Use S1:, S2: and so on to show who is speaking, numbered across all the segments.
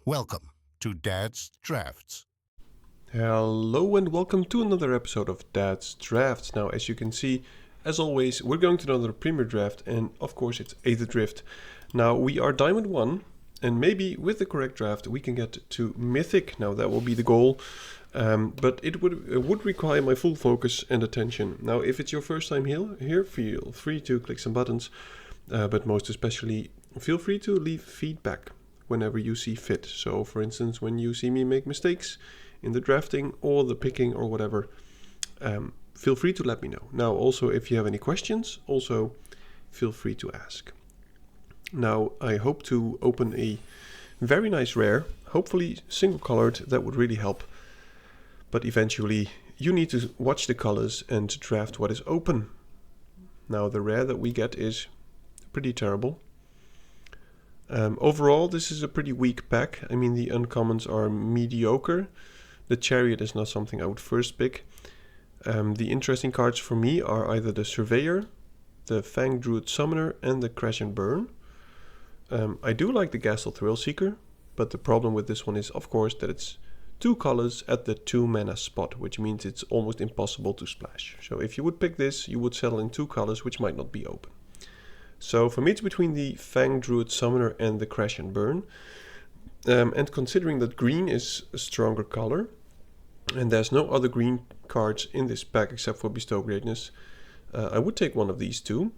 S1: Welcome to Dad's Drafts.
S2: Hello and welcome to another episode of Dad's Drafts. Now, as you can see, as always, we're going to another Premier Draft, and of course it's Aetherdrift. Now, we are Diamond 1, and maybe with the correct draft we can get to Mythic. Now, that will be the goal, but it would require my full focus and attention. Now, if it's your first time here, feel free to click some buttons, but most especially, feel free to leave feedback whenever you see fit. So, for instance, when you see me make mistakes in the drafting or the picking or whatever, feel free to let me know. Now, also, if you have any questions, also feel free to ask. Now, I hope to open a very nice rare, hopefully single colored. That would really help. But eventually, you need to watch the colors and draft what is open. Now, the rare that we get is pretty terrible. Overall, this is a pretty weak pack. I mean, the uncommons are mediocre. The Chariot is not something I would first pick. The interesting cards for me are either the Surveyor, the Fang Druid Summoner, and the Crash and Burn. I do like the Gastel Thrillseeker, but the problem with this one is, of course, that it's 2 colors at the 2 mana spot, which means it's almost impossible to splash. So if you would pick this, you would settle in 2 colors, which might not be open. So for me, it's between the Fang Druid Summoner and the Crash and Burn. And considering that green is a stronger color, and there's no other green cards in this pack except for Bestow Greatness, I would take one of these two.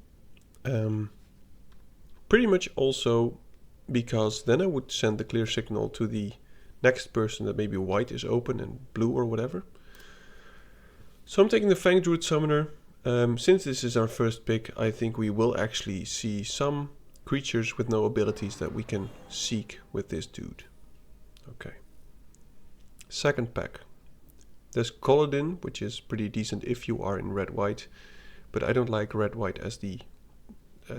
S2: Pretty much also because then I would send the clear signal to the next person that maybe white is open and blue or whatever. So I'm taking the Fang Druid Summoner. Since this is our first pick, I think we will actually see some creatures with no abilities that we can seek with this dude. Okay. Second pack. There's Colodin, which is pretty decent if you are in red-white, but I don't like red-white as the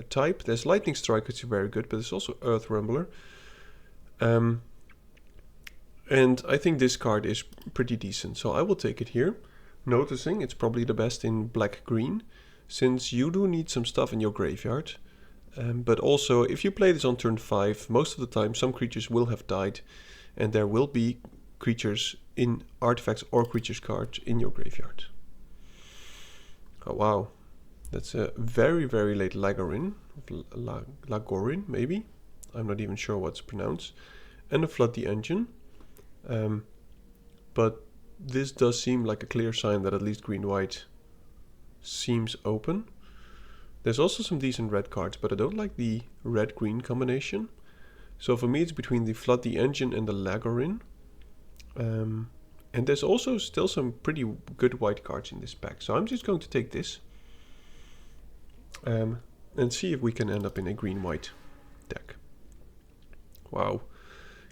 S2: type. There's Lightning Strike, which is very good, but there's also Earth Rumbler. And I think this card is pretty decent, so I will take it here. Noticing it's probably the best in black-green, since you do need some stuff in your graveyard. But also, if you play this on turn 5, most of the time some creatures will have died, and there will be creatures in artifacts or creatures cards in your graveyard. Oh wow, that's a very, very late Lagorin, Lagorin maybe? I'm not even sure what's pronounced. And a Flood the Engine. But this does seem like a clear sign that at least green-white seems open. There's also some decent red cards, but I don't like the red-green combination. So for me it's between the Flood the Engine and the Lagorin. And there's also still some pretty good white cards in this pack. So I'm just going to take this. And see if we can end up in a green-white deck. Wow.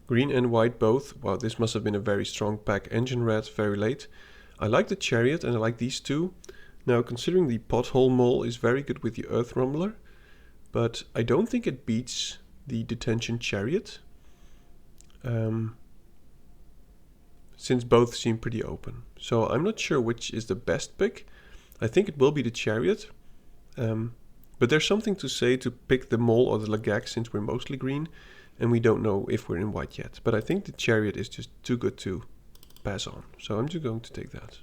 S2: Green and white both. Wow, this must have been a very strong pack. Engine red, very late. I like the Chariot and I like these two. Now, considering the Pothole Mole is very good with the Earth Rumbler, but I don't think it beats the Detention Chariot. Since both seem pretty open. So I'm not sure which is the best pick. I think it will be the Chariot. But there's something to say to pick the Mole or the Lagak since we're mostly green. And we don't know if we're in white yet. But I think the Chariot is just too good to pass on. So I'm just going to take that.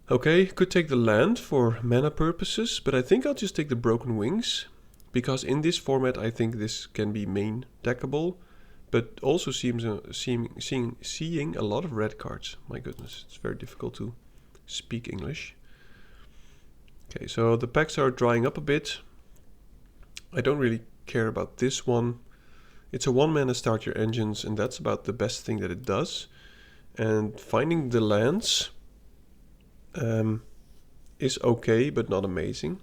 S2: Okay, could take the land for mana purposes. But I think I'll just take the Broken Wings. Because in this format I think this can be main deckable. But also seeing a lot of red cards. My goodness, it's very difficult to speak English. Okay, so the packs are drying up a bit. I don't really care about this one. It's a 1-mana start your engines, and that's about the best thing that it does. And finding the lands is okay, but not amazing.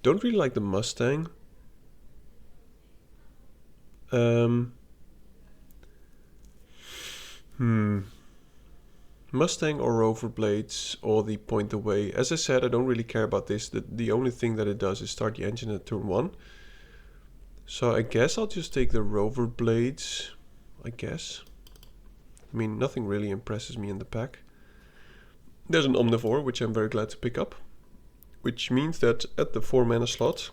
S2: Don't really like the Mustang. Mustang or Rover Blades or the Point Away. As I said, I don't really care about this. The only thing that it does is start the engine at turn 1. So I guess I'll just take the Rover Blades, I guess. I mean, nothing really impresses me in the pack. There's an Omnivore, which I'm very glad to pick up. Which means that at the 4 mana slot,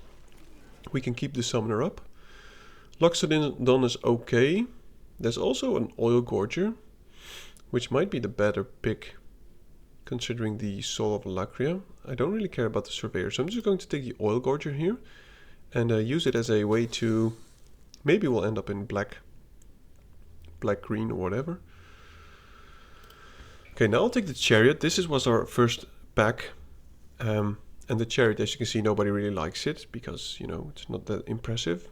S2: we can keep the Summoner up. Loxodon is okay. There's also an Oil Gorger, which might be the better pick considering the Soul of Alakria. I don't really care about the Surveyor, so I'm just going to take the Oil Gorger here and use it as a way to... Maybe we'll end up in black, green or whatever. Okay, now I'll take the Chariot. This was our first pack. And the Chariot, as you can see, nobody really likes it because, you know, it's not that impressive.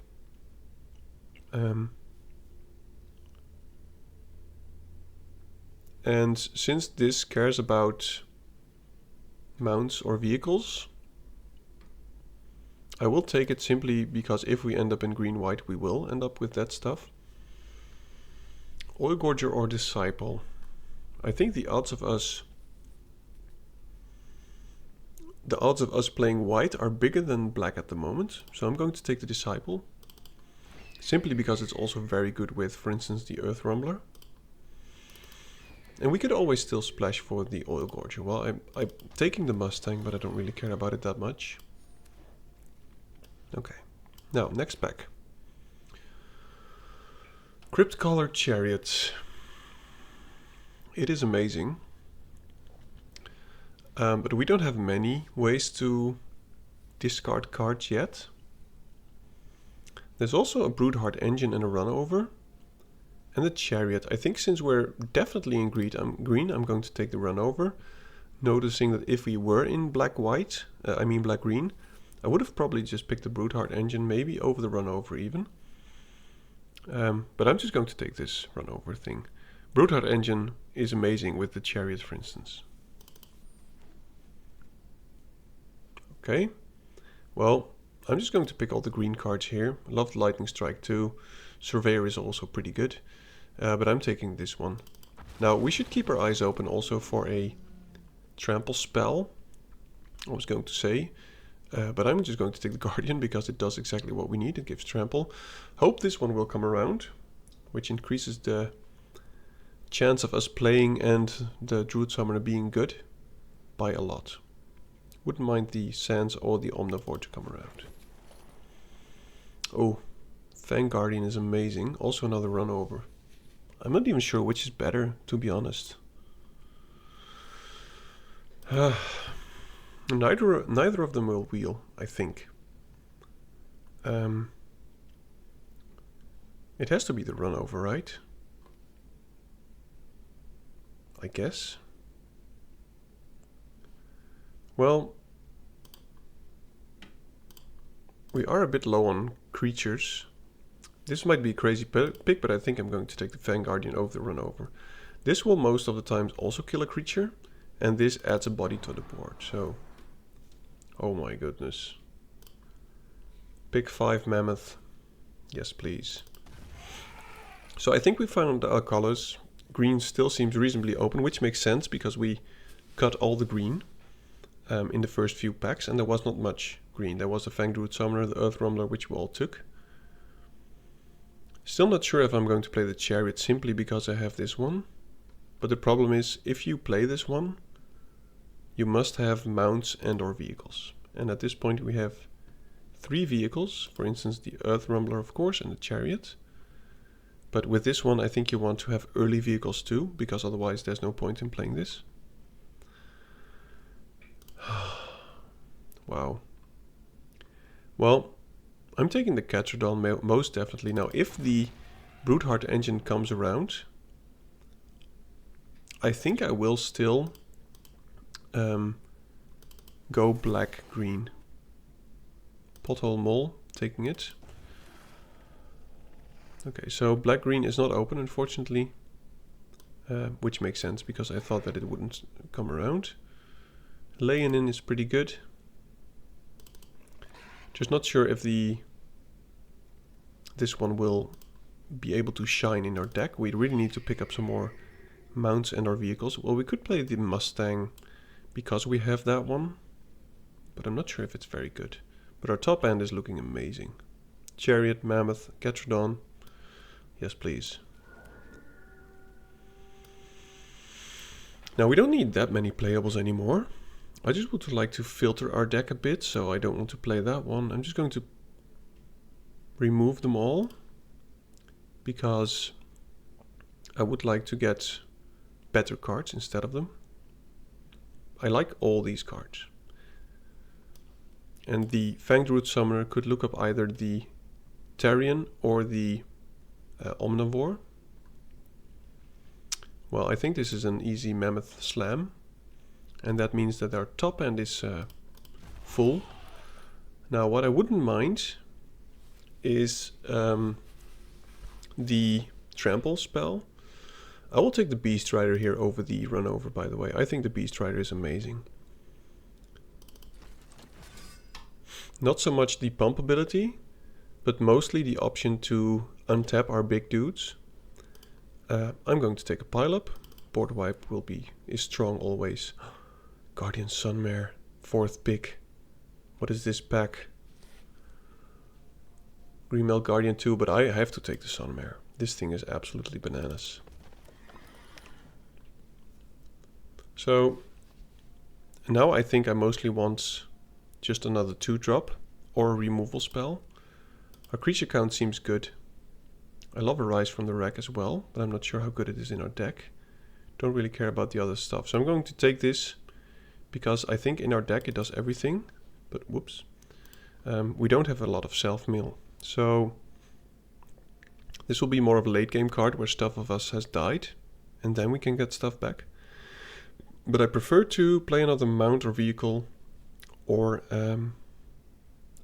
S2: And since this cares about mounts or vehicles, I will take it simply because if we end up in green-white, we will end up with that stuff. Oil Gorger or Disciple. I think the odds of us playing white are bigger than black at the moment, so I'm going to take the Disciple. Simply because it's also very good with, for instance, the Earth Rumbler. And we could always still splash for the Oil Gorger. Well, I'm taking the Mustang, but I don't really care about it that much. Okay, now, next pack. Crypt-Collar Chariot. It is amazing. But we don't have many ways to discard cards yet. There's also a Broodheart Engine and a Runover. And the Chariot. I think since we're definitely in green, I'm going to take the Runover. Noticing that if we were in black-white, black-green, I would have probably just picked the Broodheart Engine, maybe over the Runover even. But I'm just going to take this Runover thing. Broodheart Engine is amazing with the Chariot, for instance. Okay, well, I'm just going to pick all the green cards here. I love Lightning Strike too. Surveyor is also pretty good, but I'm taking this one. Now, we should keep our eyes open also for a trample spell, I was going to say. But I'm just going to take the Guardian because it does exactly what we need. It gives trample. Hope this one will come around, which increases the chance of us playing and the Druid Summoner being good by a lot. Wouldn't mind the Sands or the Omnivore to come around. Oh, Fang Guardian is amazing. Also another Runover. I'm not even sure which is better, to be honest. Neither of them will wheel, I think. It has to be the Runover, right? I guess. Well, we are a bit low on creatures. This might be a crazy pick, but I think I'm going to take the Fang Guardian over the Runover. This will most of the times also kill a creature, and this adds a body to the board, so... Oh my goodness. Pick 5 Mammoth. Yes, please. So I think we found our colors. Green still seems reasonably open, which makes sense because we cut all the green in the first few packs, and there was not much green. There was the Fang Druid Summoner, the Earth Rumbler, which we all took. Still not sure if I'm going to play the Chariot simply because I have this one. But the problem is, if you play this one, you must have mounts and or vehicles. And at this point we have 3 vehicles, for instance the Earth Rumbler of course and the Chariot. But with this one I think you want to have early vehicles too, because otherwise there's no point in playing this. Wow. Well, I'm taking the Catrodon most definitely. Now if the Broodheart Engine comes around, I think I will still go black-green. Pothole Mole, taking it. Okay, so black-green is not open, unfortunately. Which makes sense, because I thought that it wouldn't come around. Leonin is pretty good. Just not sure if this one will be able to shine in our deck. We really need to pick up some more mounts and our vehicles. Well, we could play the Mustang because we have that one, but I'm not sure if it's very good. But our top end is looking amazing. Chariot, Mammoth, Catrodon. Yes, please. Now we don't need that many playables anymore. I just would like to filter our deck a bit, so I don't want to play that one. I'm just going to remove them all. because I would like to get better cards instead of them. I like all these cards. And the Fanged Root Summoner could look up either the Tarion or the Omnivore. Well, I think this is an easy Mammoth Slam. And that means that our top end is full. Now, what I wouldn't mind is the Trample spell. I will take the Beast Rider here over the Run Over, by the way. I think the Beast Rider is amazing. Not so much the pump ability, but mostly the option to untap our big dudes. I'm going to take a pile up. Board wipe is strong always. Guardian Sunmare, 4th pick. What is this pack? Greenmelt Guardian 2, but I have to take the Sunmare. This thing is absolutely bananas. So now I think I mostly want just another 2-drop or a removal spell. Our creature count seems good. I love a Rise from the Wreck as well, but I'm not sure how good it is in our deck. Don't really care about the other stuff. So I'm going to take this because I think in our deck it does everything. But whoops. We don't have a lot of self-mill. So this will be more of a late game card where stuff of us has died. And then we can get stuff back. But I prefer to play another mount or vehicle or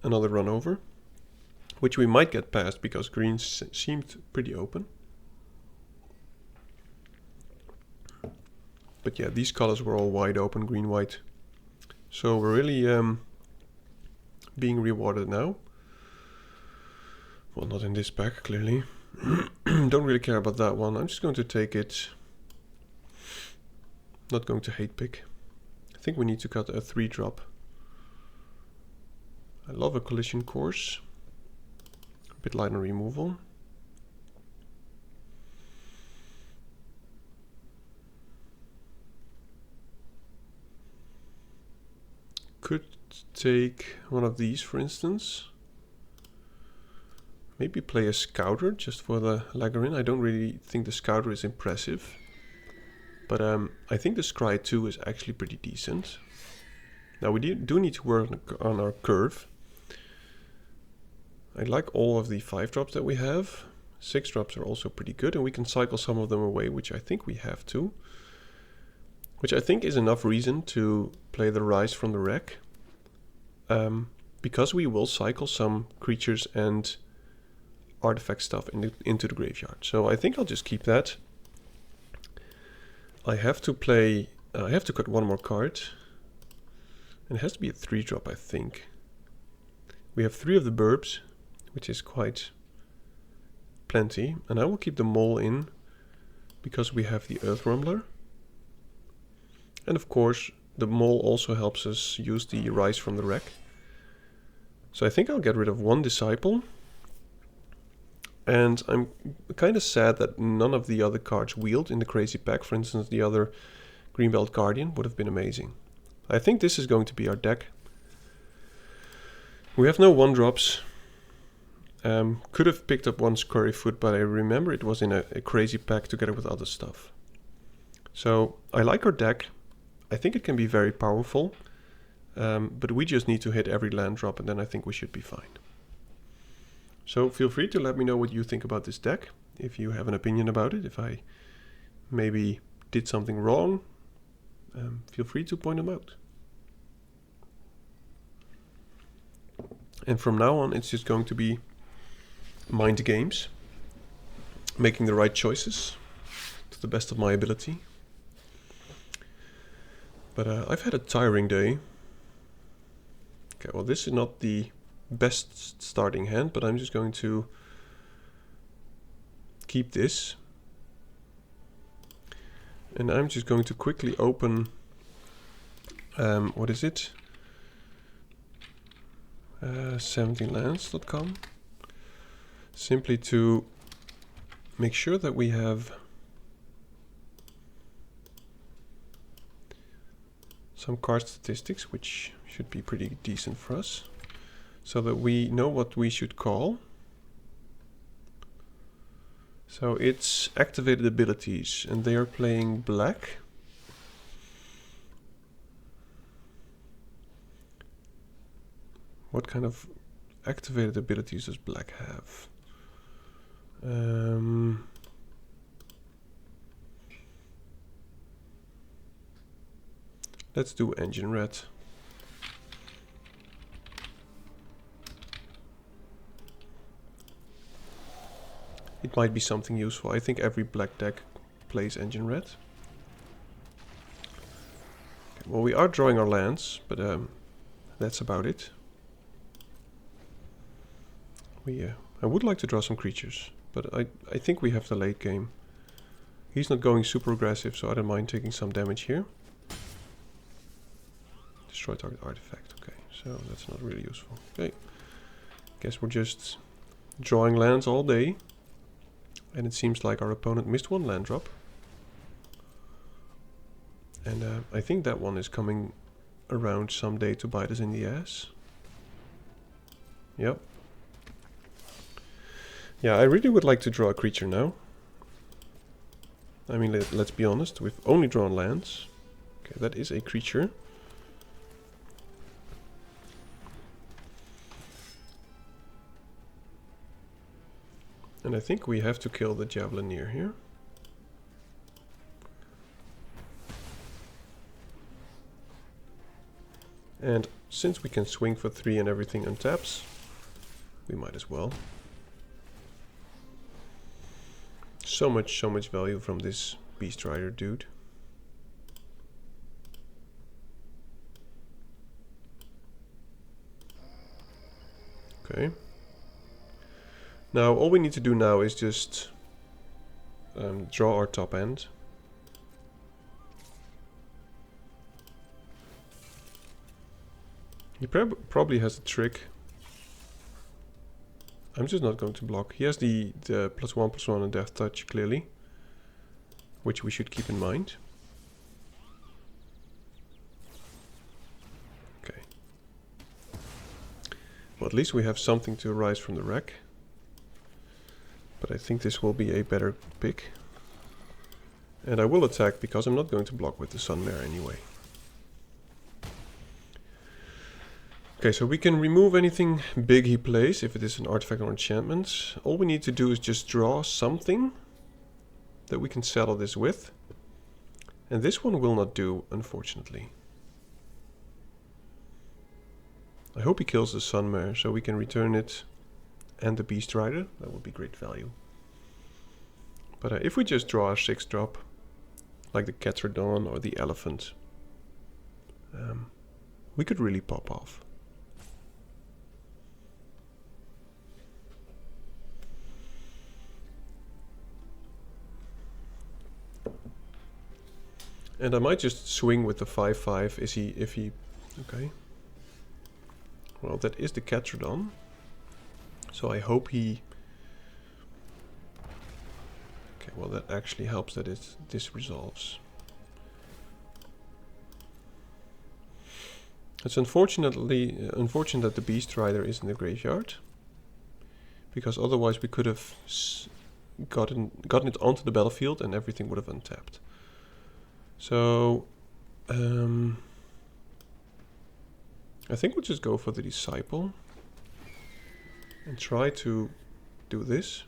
S2: another run over, which we might get past because green seemed pretty open. But yeah, these colors were all wide open, green, white. So we're really being rewarded now. Well, not in this pack, clearly. Don't really care about that one. I'm just going to take it. Not going to hate pick. I think we need to cut a 3-drop. I love a Collision Course. A bit light on removal. Could take one of these, for instance. Maybe play a Scouter just for the Lagarin. I don't really think the Scouter is impressive. But I think the Scry 2 is actually pretty decent. Now we do need to work on our curve. I like all of the 5-drops that we have. 6-drops are also pretty good, and we can cycle some of them away, which I think we have to. Which I think is enough reason to play the Rise from the Wreck. Because we will cycle some creatures and artifact stuff into the graveyard. So I think I'll just keep that. I have to play, I have to cut one more card. And it has to be a 3-drop, I think. We have 3 of the Burbs, which is quite plenty. And I will keep the Mole in, because we have the Earth Rumbler. And of course, the Mole also helps us use the Rise from the Wreck. So I think I'll get rid of 1 Disciple. And I'm kind of sad that none of the other cards wheeled in the crazy pack. For instance, the other Greenbelt Guardian would have been amazing. I think this is going to be our deck. We have no 1-drops. Could have picked up 1 Scurryfoot, but I remember it was in a crazy pack together with other stuff. So I like our deck. I think it can be very powerful. But we just need to hit every land drop, and then I think we should be fine. So feel free to let me know what you think about this deck. If you have an opinion about it, if I maybe did something wrong, feel free to point them out. And from now on, it's just going to be mind games, making the right choices to the best of my ability. But I've had a tiring day. Okay, well, this is not the best starting hand, but I'm just going to keep this. And I'm just going to quickly open, what is it? 17lands.com. Simply to make sure that we have some card statistics, which should be pretty decent for us, so that we know what we should call. So it's activated abilities, and they are playing black. What kind of activated abilities does black have? Let's do engine red. It might be something useful. I think every black deck plays engine red. Okay, well, we are drawing our lands, but that's about it. I would like to draw some creatures, but I think we have the late game. He's not going super aggressive, so I don't mind taking some damage here. Destroy target artifact. Okay, so that's not really useful. Okay, guess we're just drawing lands all day. And it seems like our opponent missed one land drop. And I think that one is coming around someday to bite us in the ass. Yep. Yeah, I really would like to draw a creature now. I mean, let's be honest, we've only drawn lands. Okay, that is a creature. And I think we have to kill the Javelineer here. And since we can swing for 3 and everything untaps, we might as well. So much value from this Beast Rider dude. Okay. Now, all we need to do now is just draw our top end. He probably has a trick. I'm just not going to block. He has the +1/+1 and Death Touch, clearly, which we should keep in mind. Okay. Well, at least we have something to rise from the wreck. But I think this will be a better pick. And I will attack because I'm not going to block with the Sunmare anyway. Okay, so we can remove anything big he plays if it is an artifact or enchantment. All we need to do is just draw something that we can settle this with. And this one will not do, unfortunately. I hope he kills the Sunmare so we can return it and the Beast Rider. That would be great value. But if we just draw a 6-drop, like the Catrodon or the Elephant, we could really pop off. And I might just swing with the 5/5 if he okay. Well, that is the Catrodon. So I hope he... Okay, well that actually helps that this resolves. It's unfortunate that the Beast Rider is in the graveyard, because otherwise we could have gotten it onto the battlefield and everything would have untapped. So I think we'll just go for the Disciple and try to do this.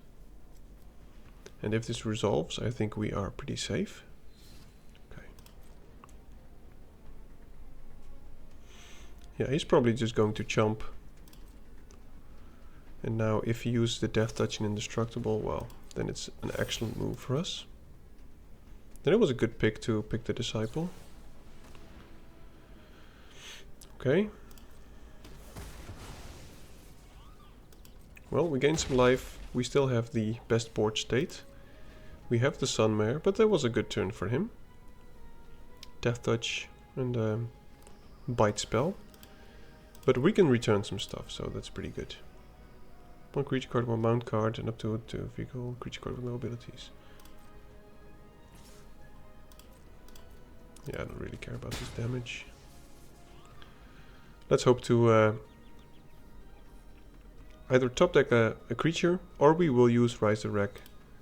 S2: And if this resolves, I think we are pretty safe. Okay. Yeah, he's probably just going to chump. And now if he uses the Death Touch and Indestructible, well, then it's an excellent move for us. Then it was a good pick to pick the Disciple. Okay. Well, we gained some life. We still have the best board state. We have the Sunmare, but that was a good turn for him. Death Touch and Bite Spell. But we can return some stuff, so that's pretty good. 1 creature card, 1 mount card, and up to 2 vehicle creature card with no abilities. Yeah, I don't really care about this damage. Let's hope to either top deck a creature, or we will use Rise the Wreck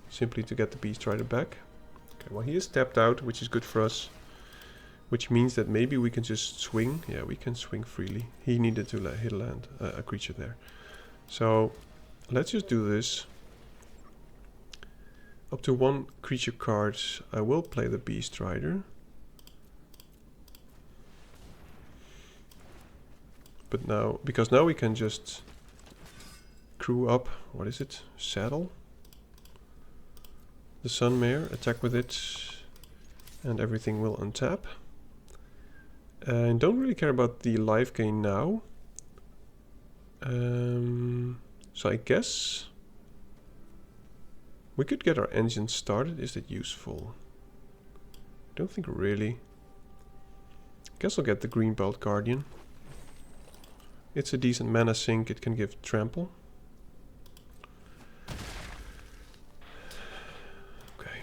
S2: simply to get the Beast Rider back. Okay, well he is tapped out, which is good for us. Which means that maybe we can just swing. Yeah, we can swing freely. He needed to hit a creature there. So let's just do this. Up to 1 creature card. I will play the Beast Rider. But now, because now we can just crew up, what is it? Saddle. The Sunmare, attack with it, and everything will untap. And don't really care about the life gain now. So I guess we could get our engine started. Is that useful? Don't think really. Guess I'll get the Green Belt Guardian. It's a decent mana sink. It can give trample. Okay.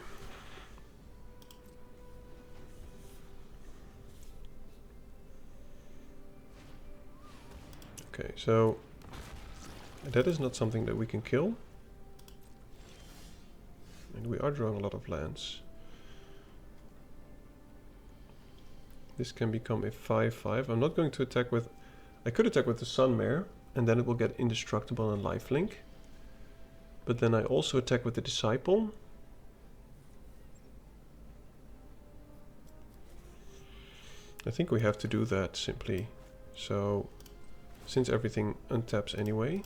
S2: Okay, so that is not something that we can kill. And we are drawing a lot of lands. This can become a 5/5. I'm not going to attack with... I could attack with the Sunmare, and then it will get indestructible and lifelink. But then I also attack with the Disciple. I think we have to do that simply. So, since everything untaps anyway.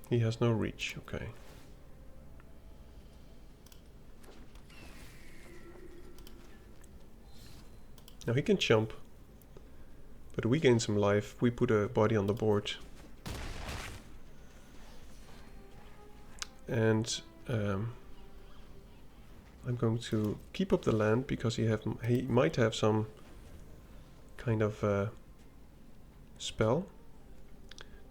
S2: He has no reach, okay. Now he can jump, but we gain some life. We put a body on the board. And I'm going to keep up the land because he might have some kind of spell.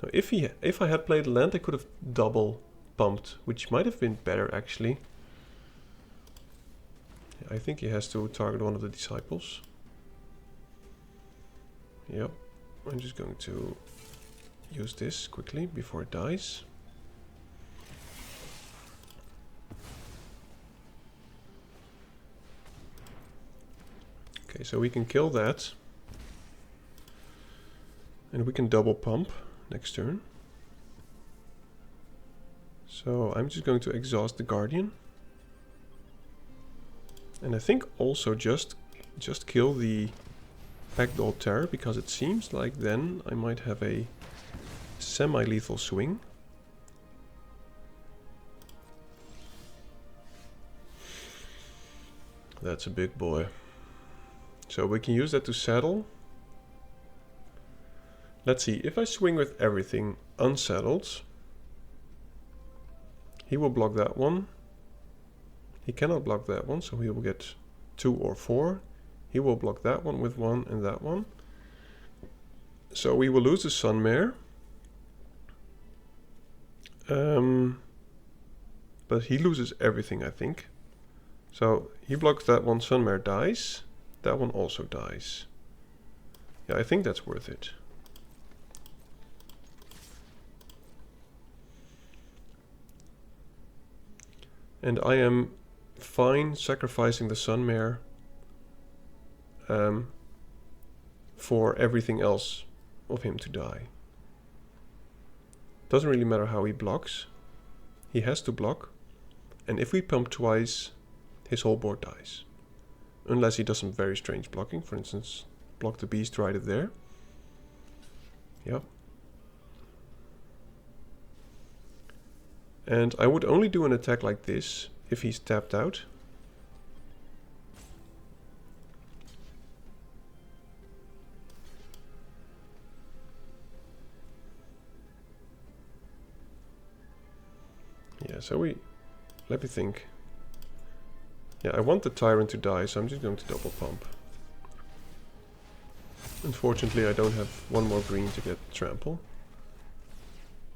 S2: Now if I had played land, I could have double pumped, which might have been better actually. I think he has to target one of the Disciples. Yep, I'm just going to use this quickly before it dies. Okay, so we can kill that. And we can double pump next turn. So I'm just going to exhaust the Guardian. And I think also just kill the Backdoor Terror, because it seems like then I might have a semi-lethal swing. That's a big boy. So we can use that to saddle. Let's see, if I swing with everything unsaddled, he will block that one. He cannot block that one, so he will get 2 or 4. He will block that one with 1 and that one. So we will lose the Sunmare. But he loses everything, I think. So he blocks that one, Sunmare dies. That one also dies. Yeah, I think that's worth it. And I am fine sacrificing the Sunmare for everything else of him to die. Doesn't really matter how he blocks. He has to block. And if we pump twice, his whole board dies. Unless he does some very strange blocking. For instance, block the Beast Rider there. Yep. And I would only do an attack like this if he's tapped out. Yeah, so let me think. Yeah, I want the Tyrant to die, so I'm just going to double pump. Unfortunately, I don't have one more green to get trample.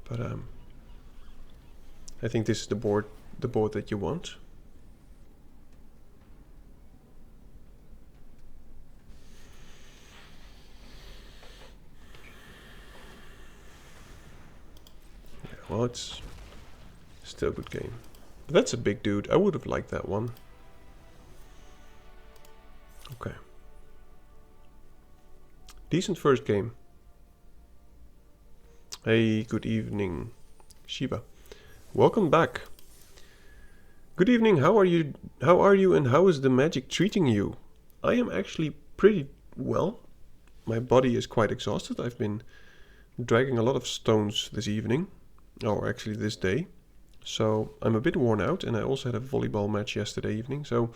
S2: But I think this is the board that you want. well, it's still a good game. But that's a big dude. I would have liked that one. Okay. Decent first game. Hey, good evening, Shiba. Welcome back. Good evening. How are you? How are you? And how is the magic treating you? I am actually pretty well. My body is quite exhausted. I've been dragging a lot of stones this evening, or actually this day. So I'm a bit worn out, and I also had a volleyball match yesterday evening. So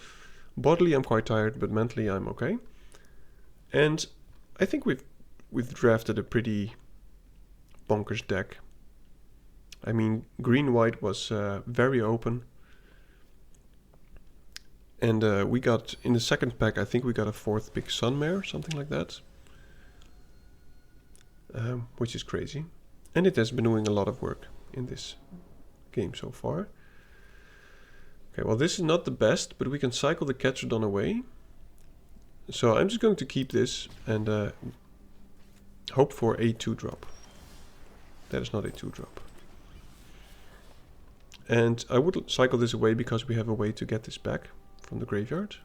S2: bodily I'm quite tired, but mentally I'm okay. And I think we've drafted a pretty bonkers deck. I mean, green-white was very open. And we got, in the second pack, I think we got a 4th big Sunmare, something like that. Which is crazy. And it has been doing a lot of work in this game so far. Okay, well this is not the best, but we can cycle the Catrodon away. So I'm just going to keep this and hope for a 2-drop. That is not a 2-drop. And I would cycle this away because we have a way to get this back from the graveyard.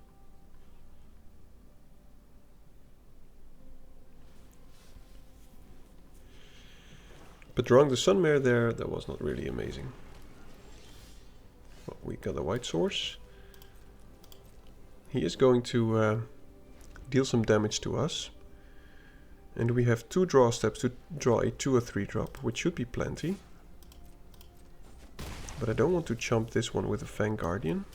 S2: But drawing the Sunmare there, that was not really amazing. Well, we got a white source. He is going to deal some damage to us. And we have 2 draw steps to draw a 2 or 3 drop, which should be plenty. But I don't want to chump this one with a Fang Guardian.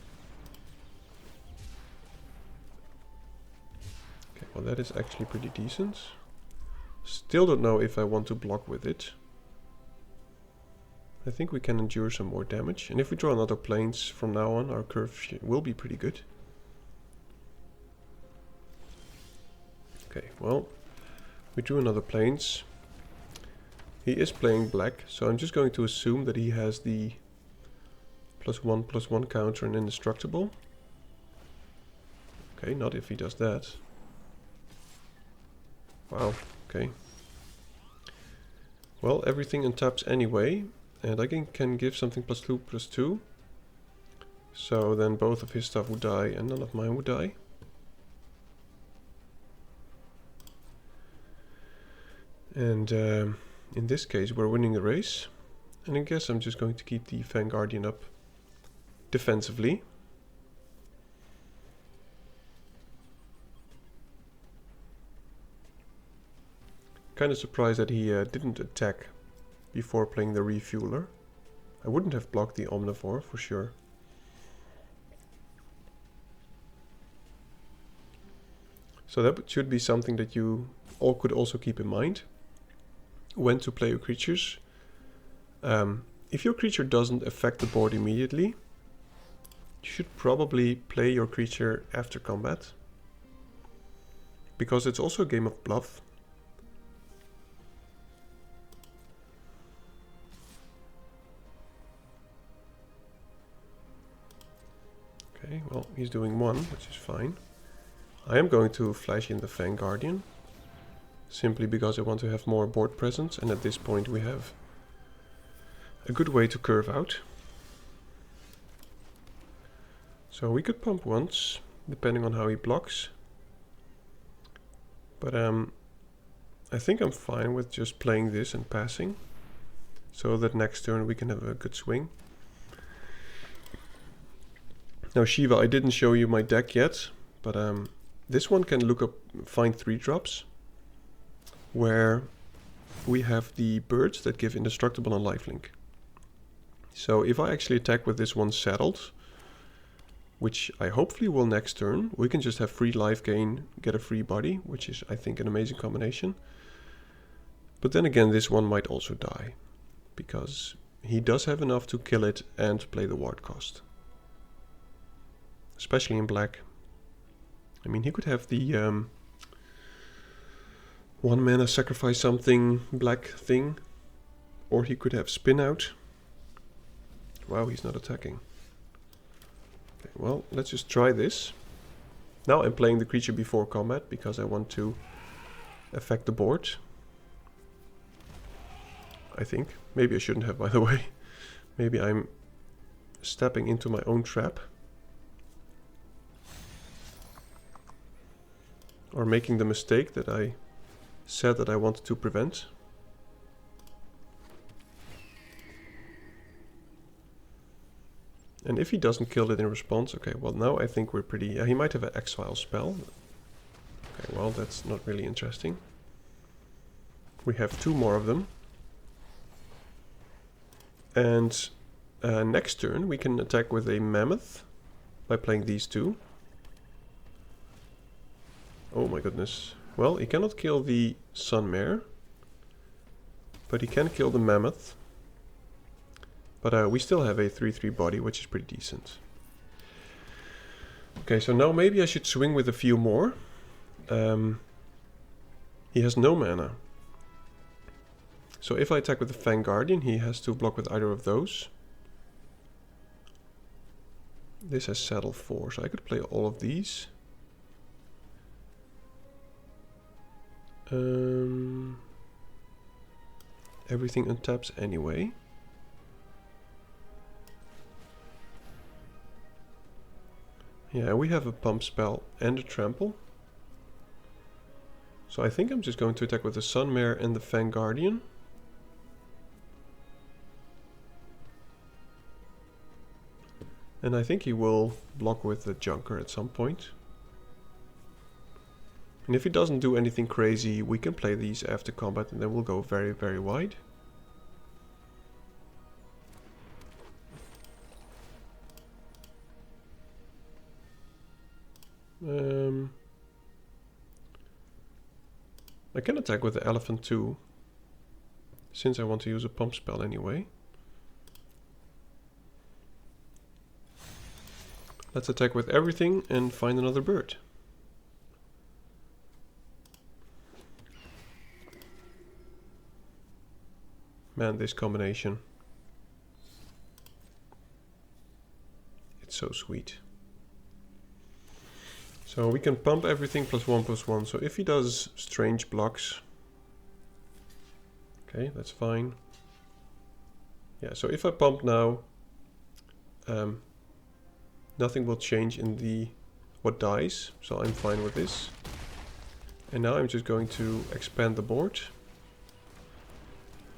S2: Okay, well that is actually pretty decent. Still don't know if I want to block with it. I think we can endure some more damage. And if we draw another planes from now on, our curve will be pretty good. Okay, well, we drew another planes. He is playing black, so I'm just going to assume that he has the +1/+1 counter and indestructible. Okay, not if he does that. Wow, okay. Well, everything untaps anyway, and I can give something +2/+2. So then both of his stuff would die and none of mine would die. And in this case we're winning the race. And I guess I'm just going to keep the Fang Guardian up defensively. Kind of surprised that he didn't attack before playing the Refueler. I wouldn't have blocked the Omnivore for sure. So that should be something that you all could also keep in mind when to play your creatures. If your creature doesn't affect the board immediately, you should probably play your creature after combat, because it's also a game of bluff. Okay, well, he's doing 1, which is fine. I am going to flash in the Fang Guardian, simply because I want to have more board presence, and at this point we have a good way to curve out. So we could pump once, depending on how he blocks. But I think I'm fine with just playing this and passing, so that next turn we can have a good swing. Now Shiva, I didn't show you my deck yet, but this one can look up, find 3 drops, where we have the birds that give indestructible and lifelink. So if I actually attack with this one saddled, which I hopefully will next turn, we can just have free life gain, get a free body, which is, I think, an amazing combination. But then again, this one might also die, because he does have enough to kill it and play the ward cost. Especially in black. I mean, he could have the 1 mana sacrifice something black thing, or he could have spin out. Wow, he's not attacking. Okay, well, let's just try this. Now I'm playing the creature before combat because I want to affect the board. I think. Maybe I shouldn't have, by the way. Maybe I'm stepping into my own trap. Or making the mistake that I said that I wanted to prevent. And if he doesn't kill it in response, okay, well now I think we're pretty... he might have an exile spell. Okay, well that's not really interesting. We have 2 more of them. And next turn we can attack with a mammoth by playing these 2. Oh my goodness. Well, he cannot kill the Sunmare, but he can kill the mammoth. But we still have a 3/3 body, which is pretty decent. Okay, so now maybe I should swing with a few more. He has no mana. So if I attack with the Fang Guardian, he has to block with either of those. This has Saddle 4, so I could play all of these. Everything untaps anyway. Yeah, we have a pump spell and a trample. So I think I'm just going to attack with the Sunmare and the Fang Guardian. And I think he will block with the Junker at some point. And if he doesn't do anything crazy, we can play these after combat and then we'll go very, very wide. I can attack with the Elephant too, since I want to use a pump spell anyway. Let's attack with everything and find another bird. Man, this combination. It's so sweet. So we can pump everything +1/+1. So if he does strange blocks, okay, that's fine. Yeah, so if I pump now, nothing will change in the what dies. So I'm fine with this. And now I'm just going to expand the board.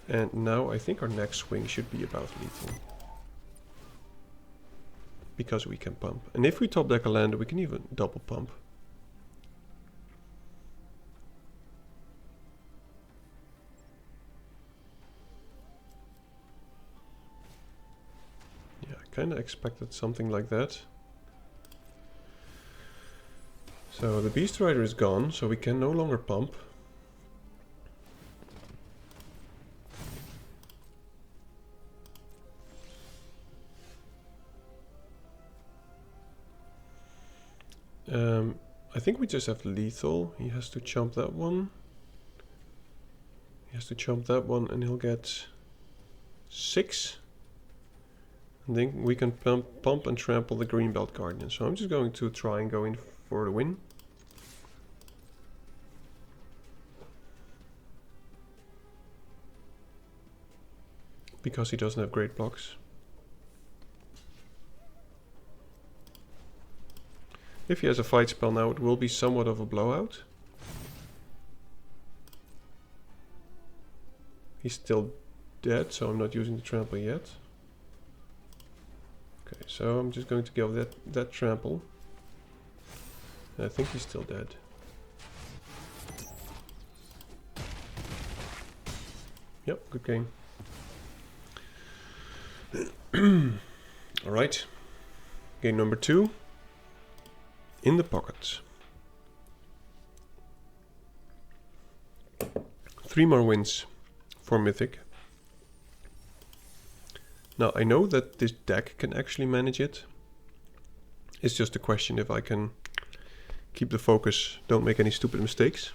S2: And now I think our next swing should be about lethal. Because we can pump. And if we top deck a land, we can even double pump. Yeah, I kind of expected something like that. So the Beast Rider is gone, so we can no longer pump. I think we just have lethal. He has to chomp that one. He has to chomp that one and he'll get 6. And then we can pump and trample the Greenbelt Guardian. So I'm just going to try and go in for the win. Because he doesn't have great blocks. If he has a fight spell now, it will be somewhat of a blowout. He's still dead, so I'm not using the trample yet. Okay, so I'm just going to go that trample. And I think he's still dead. Yep, good game. Alright. Game number 2. In the pocket. 3 more wins for Mythic. Now I know that this deck can actually manage it. It's just a question if I can keep the focus, don't make any stupid mistakes.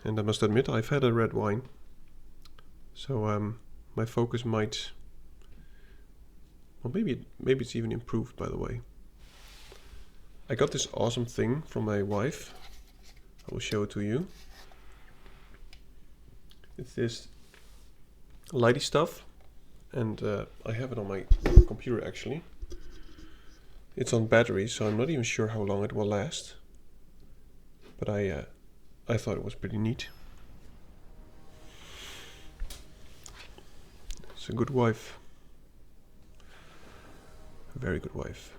S2: And I must admit, I've had a red wine. So my focus might... Well, maybe it's even improved, by the way. I got this awesome thing from my wife. I will show it to you. It's this lighty stuff, and I have it on my computer actually. It's on battery, so I'm not even sure how long it will last. But I thought it was pretty neat. It's a good wife. A very good wife.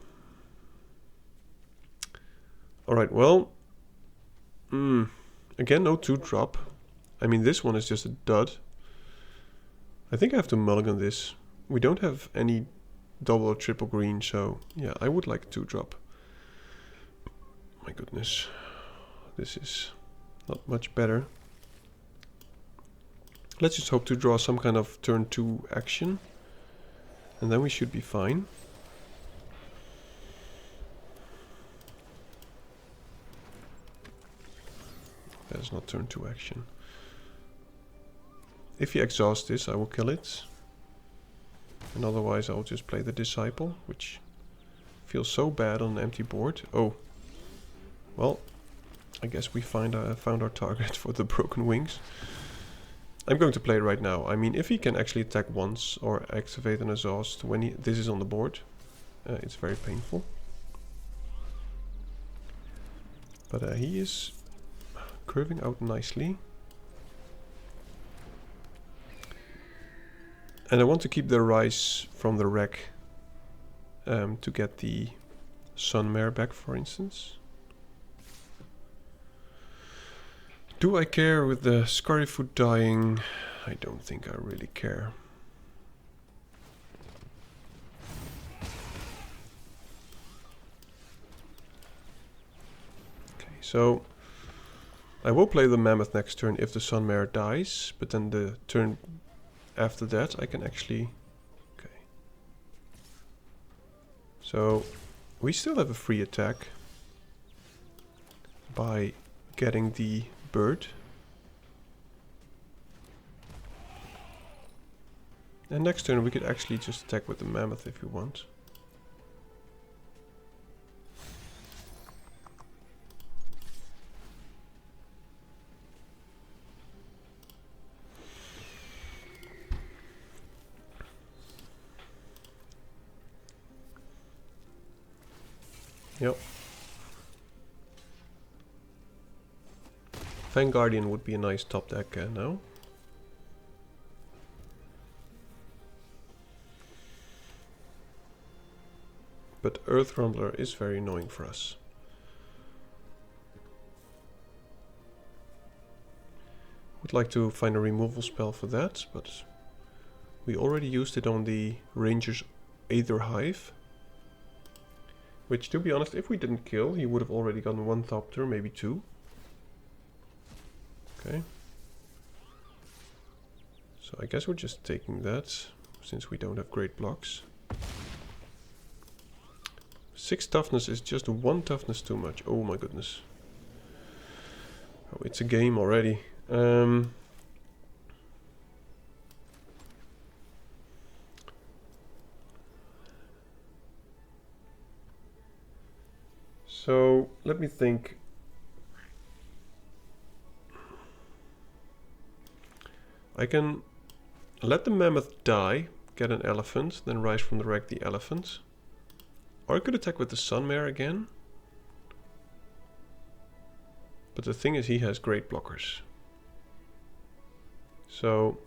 S2: Alright, well, again, no 2-drop. I mean, this one is just a dud. I think I have to mulligan this. We don't have any double or triple green, so yeah, I would like a 2-drop. My goodness, this is not much better. Let's just hope to draw some kind of turn 2 action, and then we should be fine. That is not turn 2 action. If he exhausts this, I will kill it. And otherwise I'll just play the Disciple, which feels so bad on an empty board. Oh, well, I guess we found our target for the broken wings. I'm going to play it right now. I mean, if he can actually attack once or activate an exhaust when this is on the board, it's very painful. But he is curving out nicely. And I want to keep the Rise from the wreck to get the Sunmare back, for instance. Do I care with the Scurryfoot dying? I don't think I really care. Okay, so I will play the Mammoth next turn if the Sunmare dies, but then the turn after that I can actually... Okay. So we still have a free attack by getting the bird. And next turn we could actually just attack with the Mammoth if we want. Yep. Fang Guardian would be a nice top deck now. But Earth Rumbler is very annoying for us. Would like to find a removal spell for that, but we already used it on the Ranger's Aether Hive. Which, to be honest, if we didn't kill, he would have already gotten 1 Thopter, maybe 2. Okay. So I guess we're just taking that, since we don't have great blocks. 6 toughness is just 1 toughness too much. Oh my goodness. Oh, it's a game already. So let me think. I can let the Mammoth die, get an elephant, then rise from the wreck the elephant. Or I could attack with the Sunmare again. But the thing is, he has great blockers. So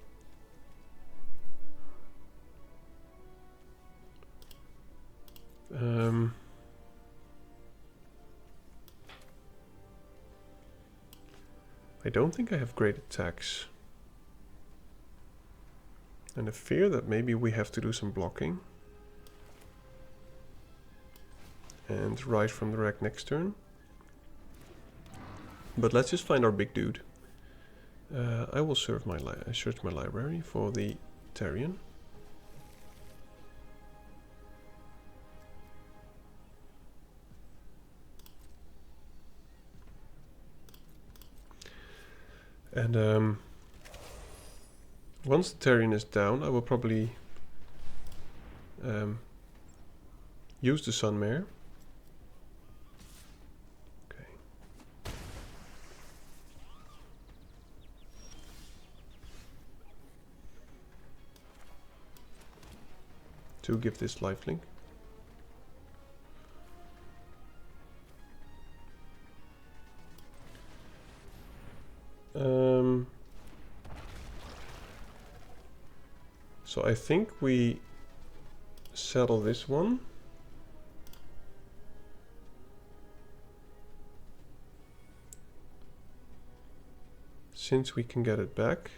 S2: I don't think I have great attacks. And I fear that maybe we have to do some blocking. And rise from the wreck next turn. But let's just find our big dude. I will search my library for the Therian. And once the Therian is down, I will probably use the Sunmare. to give this lifelink. So I think we settle this one. Since we can get it back.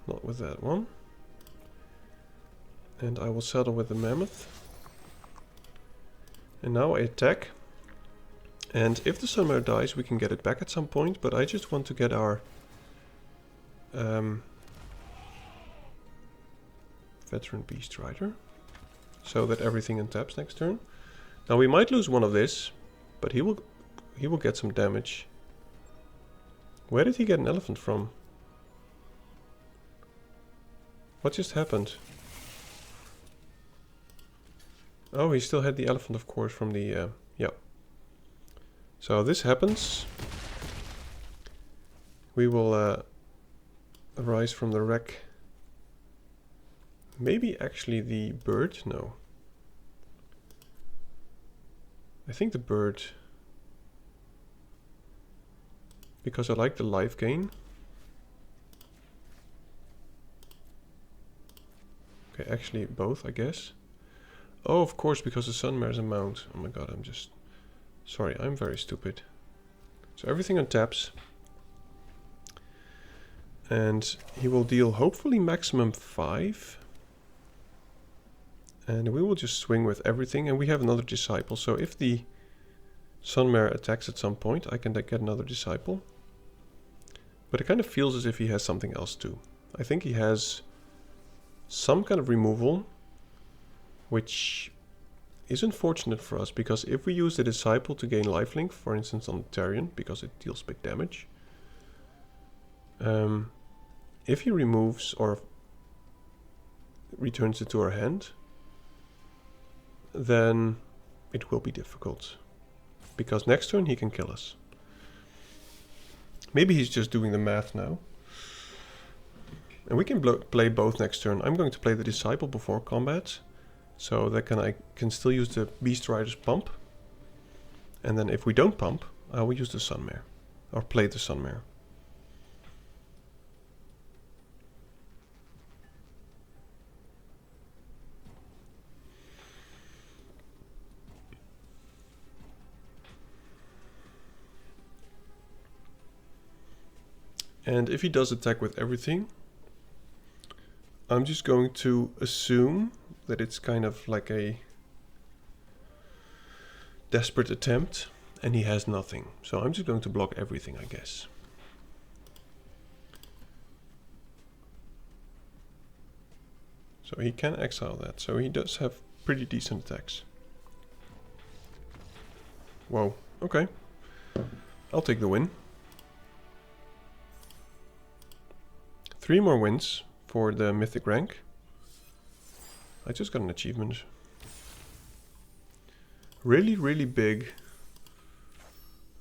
S2: Not with that one. And I will settle with the mammoth. And now I attack. And if the Sunmare dies, we can get it back at some point. But I just want to get our Veteran Beast Rider. So that everything untaps next turn. Now we might lose one of this, but he will get some damage. Where did he get an elephant from? What just happened? Oh, he still had the elephant, of course, from the yeah. So this happens. We will arise from the wreck. Maybe actually the bird? No. I think the bird. Because I like the life gain. Okay, actually both, I guess. Oh, of course, because the Sunmare is a mount. Oh my god, I'm just... Sorry, I'm very stupid. So everything untaps. And he will deal hopefully maximum 5. And we will just swing with everything. And we have another Disciple. So if the Sunmare attacks at some point, I can get another Disciple. But it kind of feels as if he has something else too. I think he has some kind of removal, which is unfortunate for us, because if we use the Disciple to gain lifelink, for instance on Tarion, because it deals big damage, if he removes or returns it to our hand, then it will be difficult, because next turn he can kill us. Maybe he's just doing the math now. And we can play both next turn. I'm going to play the Disciple before combat, so that I can still use the Beast Rider's pump. And then if we don't pump, I will use the Sunmare, or play the Sunmare. And if he does attack with everything, I'm just going to assume that it's kind of like a desperate attempt, and he has nothing. So I'm just going to block everything, I guess. So he can exile that. So he does have pretty decent attacks. Whoa, okay. I'll take the win. 3 more wins for the Mythic rank. I just got an achievement. Really, really big.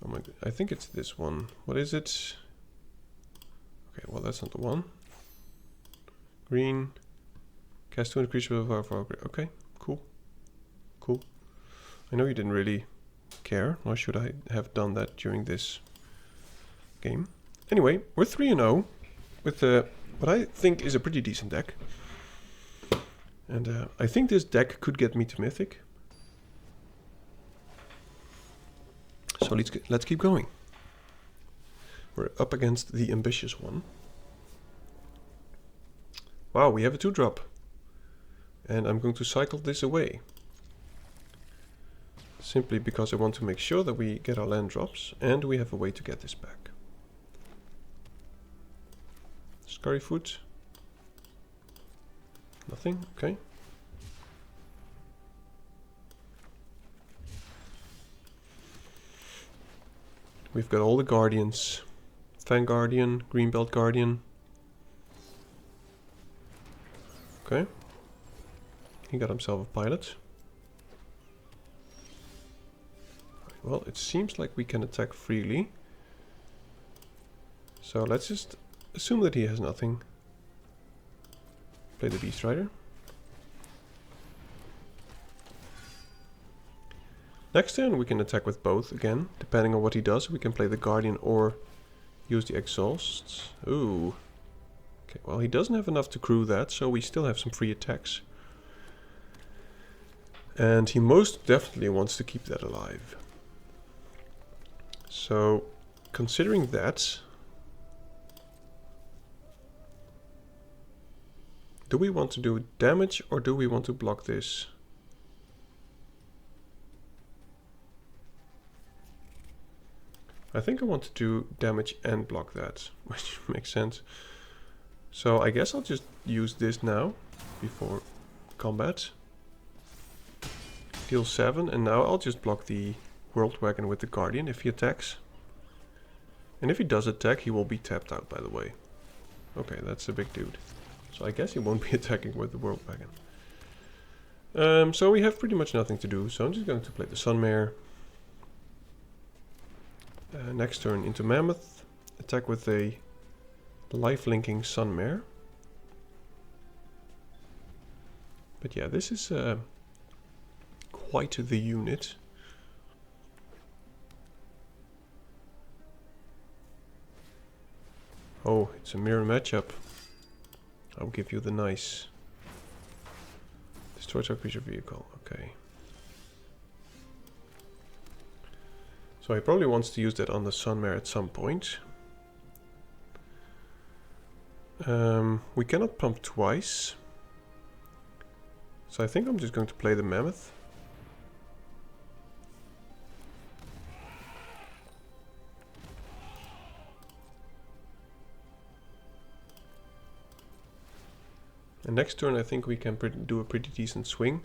S2: Oh my god, I think it's this one. What is it? Okay, well that's not the one. Green. Cast 200 creatures with power. Okay, cool. Cool. I know you didn't really care, nor should I have done that during this game. Anyway, we're 3-0 with what I think is a pretty decent deck. And I think this deck could get me to Mythic. So let's keep going. We're up against the ambitious one. Wow, we have a 2-drop. And I'm going to cycle this away. Simply because I want to make sure that we get our land drops, and we have a way to get this back. Scurryfoot. Nothing, okay. We've got all the Guardians. Fang Guardian, Greenbelt Guardian. Okay. He got himself a pilot. Well, it seems like we can attack freely. So let's just assume that he has nothing. Play the Beast Rider. Next turn we can attack with both again. Depending on what he does, we can play the Guardian or use the Exhausts. Ooh. Okay, well he doesn't have enough to crew that, so we still have some free attacks. And he most definitely wants to keep that alive. So, considering that, do we want to do damage or do we want to block this? I think I want to do damage and block that, which makes sense. So I guess I'll just use this now, before combat. Deal 7, and now I'll just block the World Wagon with the Guardian if he attacks. And if he does attack, he will be tapped out, by the way. Okay, that's a big dude. So I guess he won't be attacking with the World Wagon. So we have pretty much nothing to do, so I'm just going to play the Sunmare. Next turn into Mammoth. Attack with a life-linking Sunmare. But yeah, this is quite the unit. Oh, it's a mirror matchup. I'll give you the nice. Destroy target creature vehicle. Okay. So he probably wants to use that on the Sunmare at some point. We cannot pump twice. So I think I'm just going to play the Mammoth. And next turn I think we can do a pretty decent swing.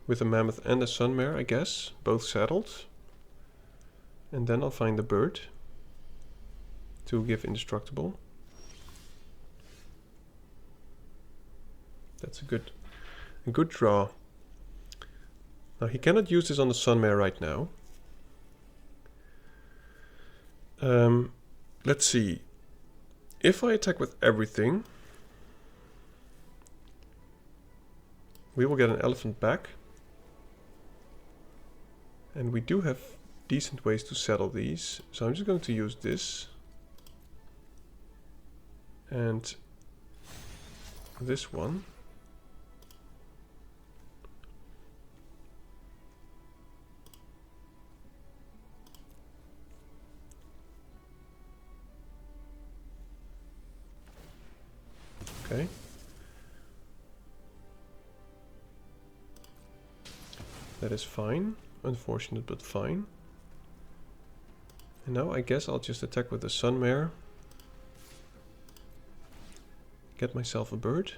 S2: With a Mammoth and a Sunmare, I guess. Both saddled. And then I'll find the bird. To give indestructible. That's a good draw. Now he cannot use this on the Sunmare right now. Let's see. If I attack with everything, we will get an elephant back. And we do have decent ways to settle these. So I'm just going to use this. And this one. Okay. That is fine. Unfortunate, but fine. And now I guess I'll just attack with the Sunmare. Get myself a bird.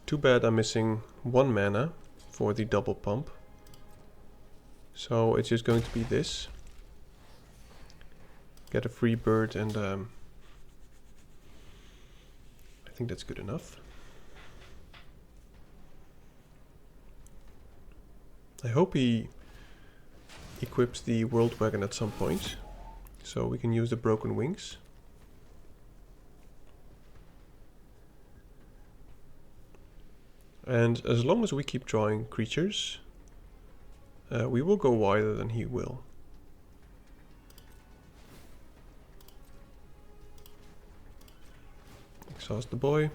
S2: Too bad I'm missing 1 mana for the double pump. So it's just going to be this. Get a free bird and I think that's good enough. I hope he equips the World Wagon at some point, so we can use the Broken Wings. And as long as we keep drawing creatures, we will go wider than he will. Exhaust the boy.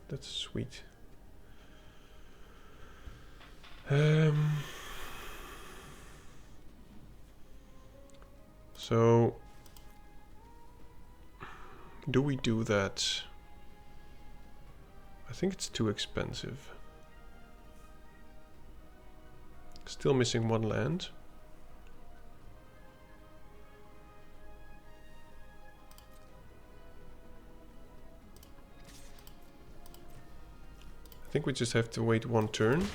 S2: That's sweet. So, do we do that? I think it's too expensive. Still missing 1 land. I think we just have to wait 1 turn.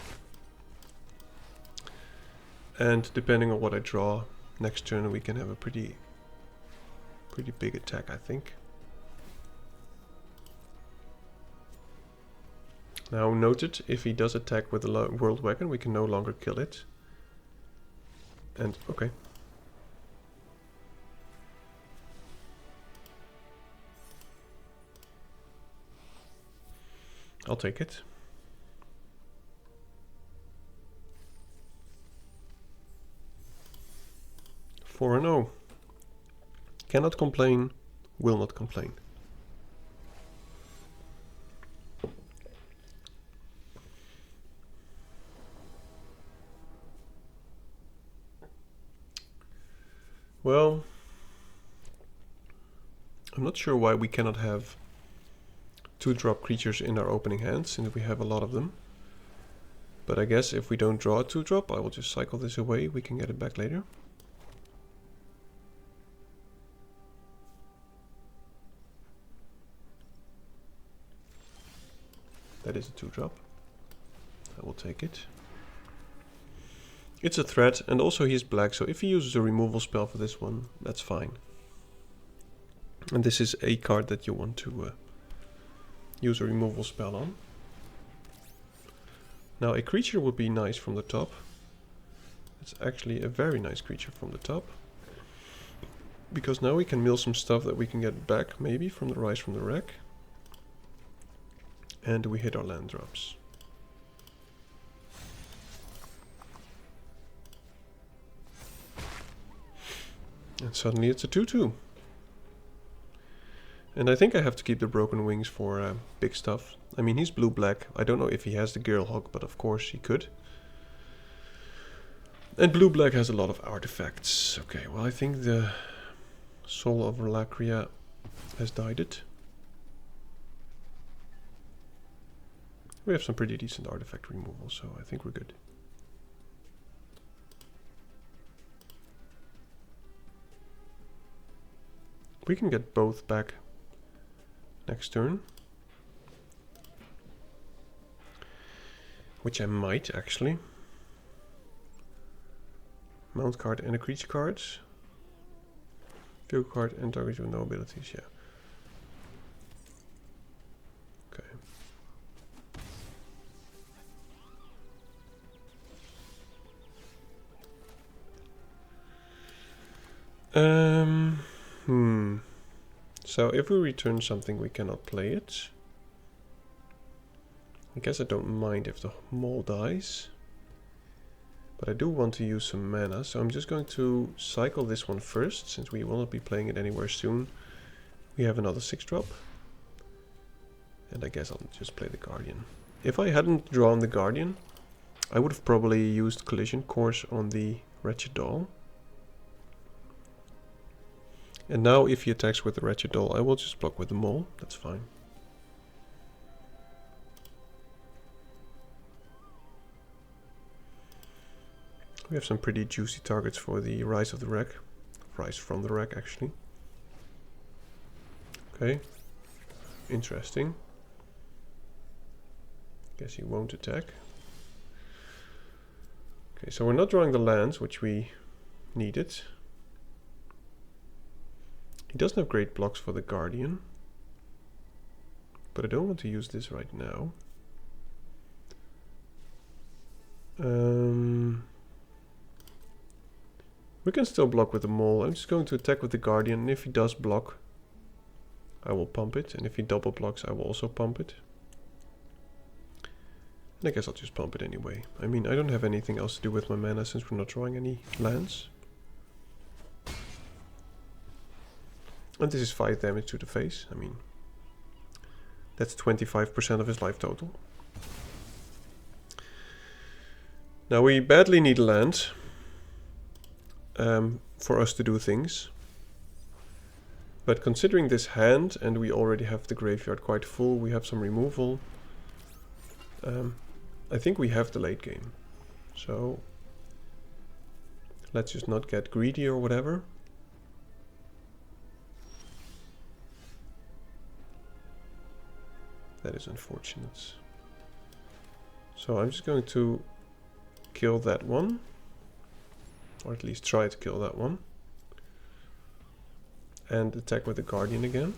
S2: And depending on what I draw, next turn we can have a pretty big attack, I think. Now noted, if he does attack with the World Wagon, we can no longer kill it. And, okay. I'll take it. For a no. Cannot complain, will not complain. Well, I'm not sure why we cannot have 2-drop creatures in our opening hand, since we have a lot of them. But I guess if we don't draw a 2-drop, I will just cycle this away. We can get it back later. That is a 2-drop. I will take it. It's a threat, and also he is black, so if he uses a removal spell for this one, that's fine. And this is a card that you want to use a removal spell on. Now a creature would be nice from the top. It's actually a very nice creature from the top. Because now we can mill some stuff that we can get back, maybe, from the Rise from the Wreck. And we hit our land drops. And suddenly it's a 2/2. And I think I have to keep the Broken Wings for big stuff. I mean, he's blue-black. I don't know if he has the Girlhawk, but of course he could. And blue-black has a lot of artifacts. Okay, well, I think the Soul of Relacria has died it. We have some pretty decent artifact removal, so I think we're good. We can get both back next turn. Which I might, actually. Mount card and a creature card. Field card and target with no abilities, yeah. Okay. So if we return something, we cannot play it. I guess I don't mind if the mole dies. But I do want to use some mana, so I'm just going to cycle this one first, since we will not be playing it anywhere soon. We have another 6-drop. And I guess I'll just play the Guardian. If I hadn't drawn the Guardian, I would have probably used Collision Course on the Wretched Doll. And now if he attacks with the Wretched Doll, I will just block with the Mole. That's fine. We have some pretty juicy targets for the Rise of the Wreck. Rise from the Wreck, actually. Okay. Interesting. Guess he won't attack. Okay, so we're not drawing the lands, which we needed. He doesn't have great blocks for the Guardian. But I don't want to use this right now. We can still block with the Mole. I'm just going to attack with the Guardian, and if he does block, I will pump it. And if he double blocks, I will also pump it. And I guess I'll just pump it anyway. I mean, I don't have anything else to do with my mana since we're not drawing any lands. And this is 5 damage to the face. I mean, that's 25% of his life total. Now we badly need land for us to do things. But considering this hand, and we already have the graveyard quite full, we have some removal. I think we have the late game. So let's just not get greedy or whatever. That is unfortunate. So I'm just going to kill that one. Or at least try to kill that one. And attack with the Guardian again.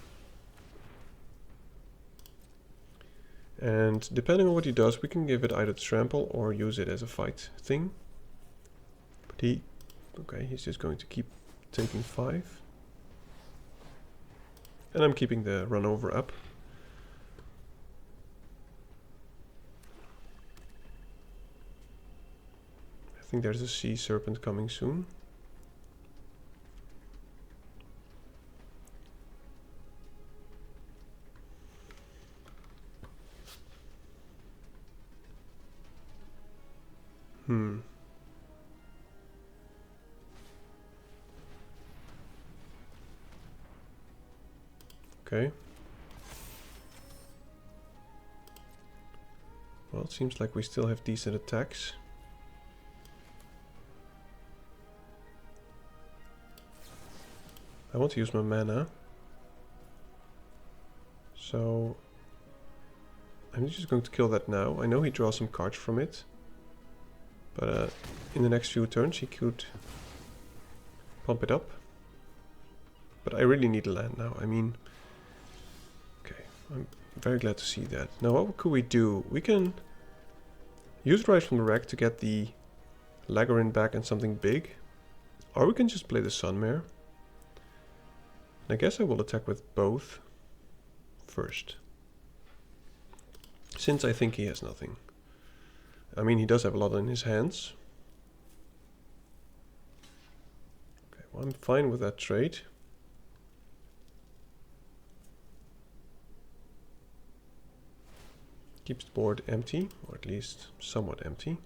S2: And depending on what he does, we can give it either trample or use it as a fight thing. But okay, he's just going to keep taking 5. And I'm keeping the run over up. I think there's a sea serpent coming soon. Okay. Well, it seems like we still have decent attacks. I want to use my mana. So I'm just going to kill that now. I know he draws some cards from it. But in the next few turns he could pump it up. But I really need a land now. I mean, okay, I'm very glad to see that. Now what could we do? We can use Rise from the Wreck to get the Lagarin back and something big. Or we can just play the Sunmare. I guess I will attack with both first. Since I think he has nothing. I mean, he does have a lot in his hands. Okay, well, I'm fine with that trade. Keeps the board empty, or at least somewhat empty.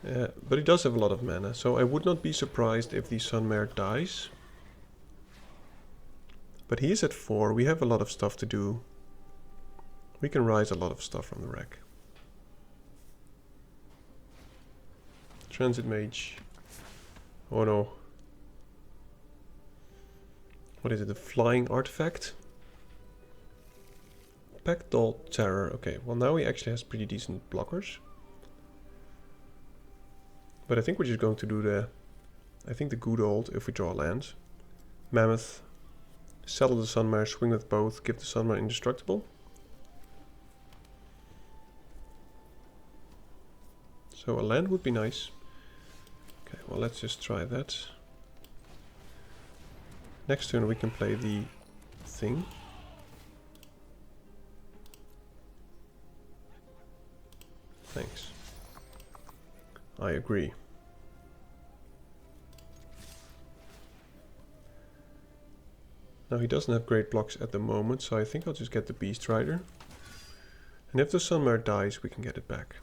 S2: But he does have a lot of mana, so I would not be surprised if the Sunmare dies. But he is at 4, we have a lot of stuff to do. We can rise a lot of stuff from the wreck. Transit Mage. Oh no. What is it, a flying artifact? Pactol Terror. Okay, well now he actually has pretty decent blockers. But I think we're just going to do the good old, if we draw land. Mammoth. Settle the Sunmare, swing with both, give the Sunmare indestructible. So a land would be nice. Okay, well let's just try that. Next turn we can play the thing. Thanks. I agree. Now he doesn't have great blocks at the moment, so I think I'll just get the Beast Rider. And if the Sunmare dies, we can get it back.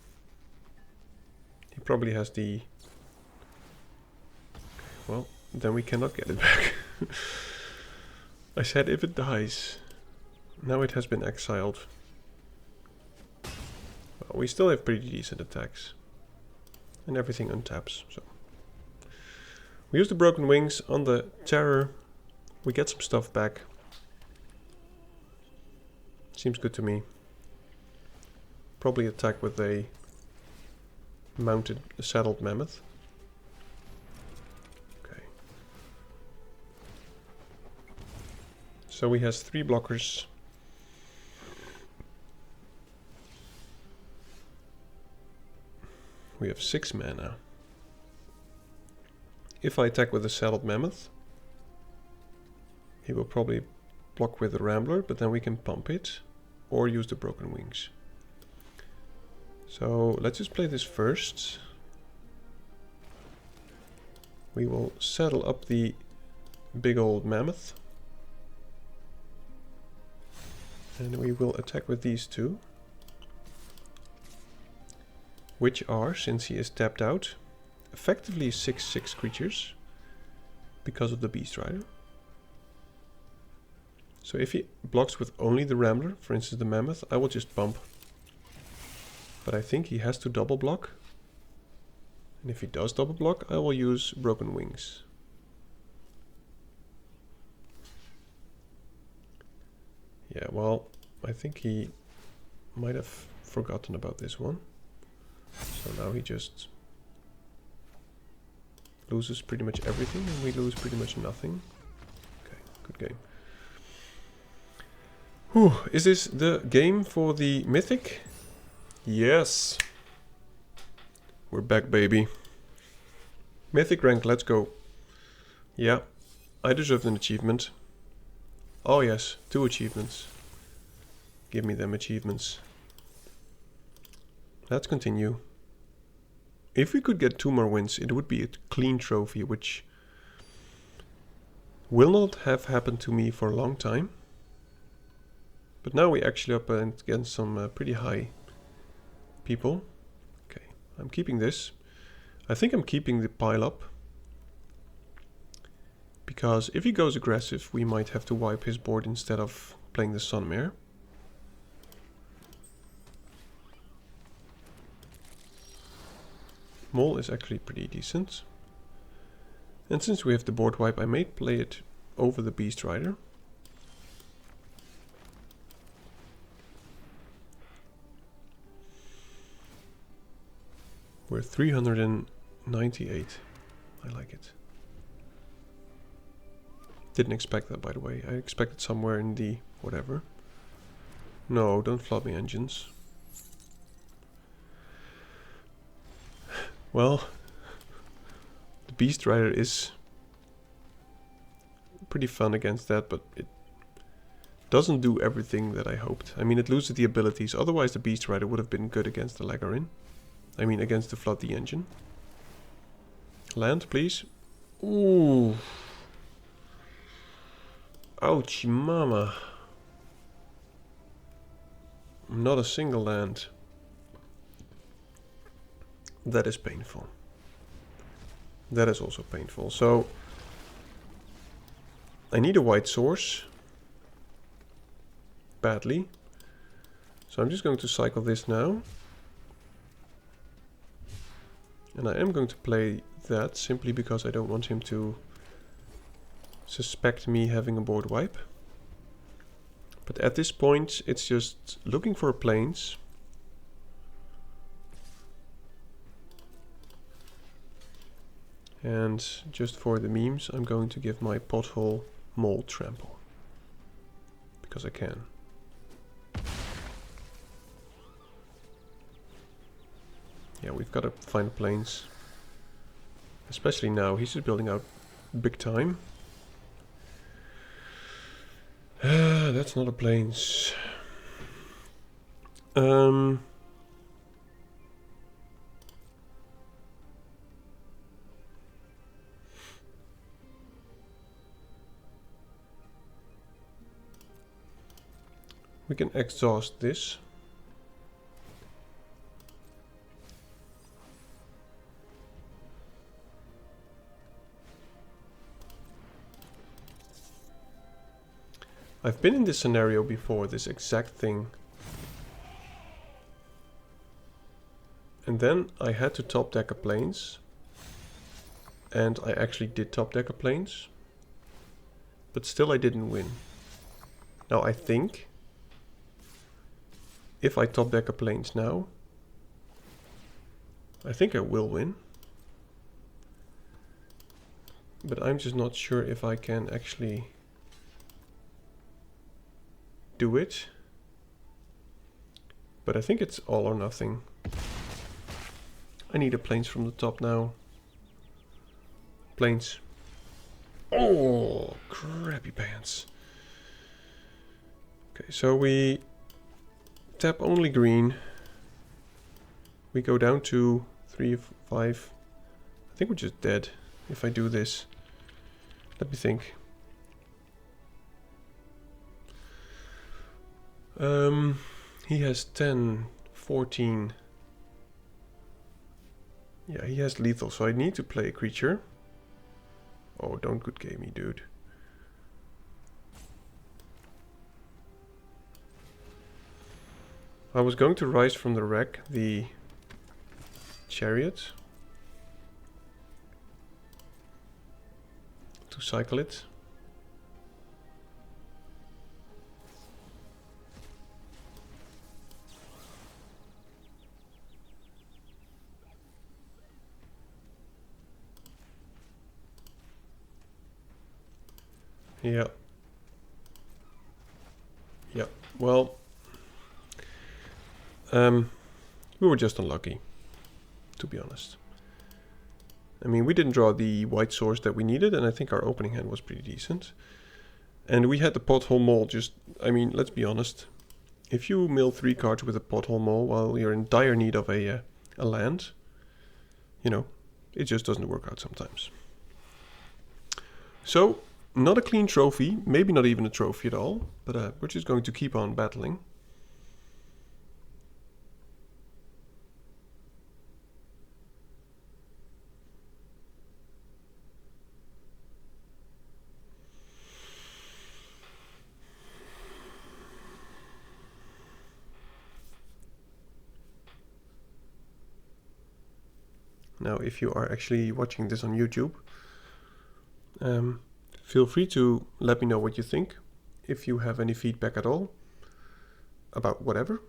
S2: He probably has the... Well, then we cannot get it back. I said if it dies. Now it has been exiled. Well, we still have pretty decent attacks. And everything untaps, so... We use the Broken Wings on the Terror. We get some stuff back. Seems good to me. Probably attack with a mounted, saddled mammoth. Okay. So he has 3 blockers. We have 6 mana. If I attack with a saddled mammoth, he will probably block with the Rambler, but then we can pump it or use the Broken Wings. So let's just play this first. We will saddle up the big old mammoth. And we will attack with these 2. Which are, since he is tapped out, effectively 6/6 creatures because of the Beast Rider. So if he blocks with only the Rambler, for instance the Mammoth, I will just pump. But I think he has to double block. And if he does double block, I will use Broken Wings. Yeah, well, I think he might have forgotten about this one. So now he just loses pretty much everything and we lose pretty much nothing. Okay, Good game. Whew. Is this the game for the Mythic? Yes. We're back, baby. Mythic rank, let's go. Yeah, I deserved an achievement. Oh yes, 2 achievements. Give me them achievements. Let's continue. If we could get 2 more wins, it would be a clean trophy, which will not have happened to me for a long time. But now we're actually up against some pretty high people. Okay, I'm keeping this. I think I'm keeping the pile up. Because if he goes aggressive, we might have to wipe his board instead of playing the Sunmare. Mole is actually pretty decent. And since we have the board wipe, I may play it over the Beast Rider. We're 398. I like it. Didn't expect that, by the way. I expected somewhere in the whatever. No, don't flood me, engines. Well, the Beast Rider is pretty fun against that, but it doesn't do everything that I hoped. I mean, it loses the abilities. Otherwise, the Beast Rider would have been good against the Lagarin. I mean, against the Flood the Engine. Land, please. Ooh. Ouch, mama. Not a single land. That is painful. That is also painful. So, I need a white source. Badly. So I'm just going to cycle this now. And I am going to play that simply because I don't want him to suspect me having a board wipe. But at this point, it's just looking for planes. And just for the memes, I'm going to give my pothole Mole Trample. Because I can. Yeah, we've got to find planes. Especially now, he's just building out big time. That's not a planes. We can exhaust this. I've been in this scenario before, this exact thing. And then I had to top deck a planes. And I actually did top deck a planes. But still I didn't win. Now I think if I top deck a planes now, I think I will win. But I'm just not sure if I can actually do it. But I think it's all or nothing. I need a planes from the top now. Planes. Oh, crappy pants. Okay, so we tap only green. We go down to 3 of 5. I think we're just dead if I do this. Let me think. He has 10, 14. Yeah, he has lethal, so I need to play a creature. Oh, don't good game me, dude. I was going to rise from the wreck the chariot to cycle it. Yeah, Well, we were just unlucky, to be honest. I mean, we didn't draw the white source that we needed, and I think our opening hand was pretty decent. And we had the Pothole Mole just... I mean, let's be honest. If you mill 3 cards with a Pothole Mole while you're in dire need of a land, you know, it just doesn't work out sometimes. So, not a clean trophy, maybe not even a trophy at all, but we're just going to keep on battling. Now, if you are actually watching this on YouTube, feel free to let me know what you think. If you have any feedback at all about whatever,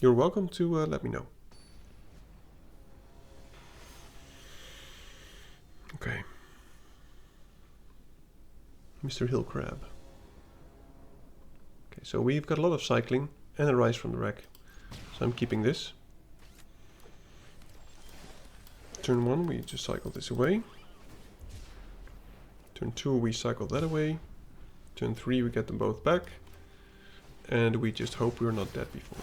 S2: you're welcome to let me know. Okay. Mr. Hill Crab. Okay, so we've got a lot of cycling and a rise from the wreck. So I'm keeping this. Turn 1, we just cycle this away. Turn 2, we cycle that away. Turn 3, we get them both back. And we just hope we're not dead before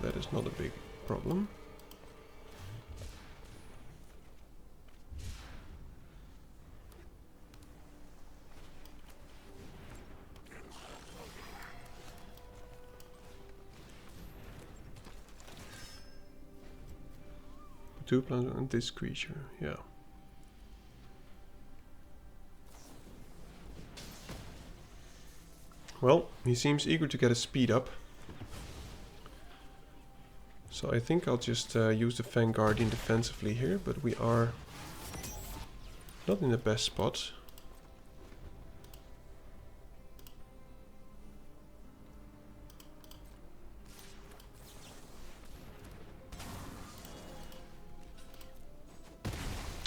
S2: that. That is not a big problem. Two plants and this creature, yeah. Well, he seems eager to get his speed up. So I think I'll just use the Fang Guardian defensively here, but we are not in the best spot.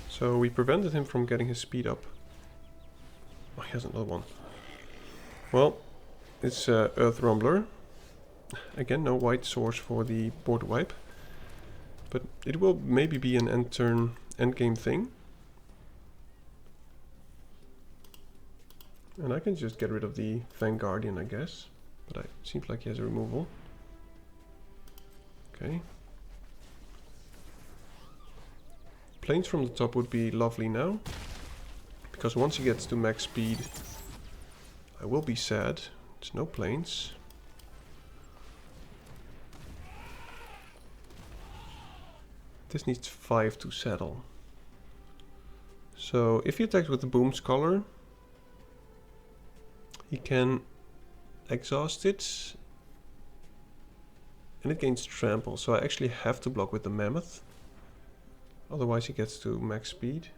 S2: So we prevented him from getting his speed up. Oh, he has another one. Well, it's Earth Rumbler. Again, no white source for the board wipe. But it will maybe be an end-turn, endgame thing. And I can just get rid of the Fang Guardian, I guess. But it seems like he has a removal. Okay. Planes from the top would be lovely now, because once he gets to max speed, I will be sad. There's no planes. This needs 5 to settle. So if he attacks with the Boom Scholar, he can exhaust it, and it gains trample. So I actually have to block with the Mammoth. Otherwise he gets to max speed.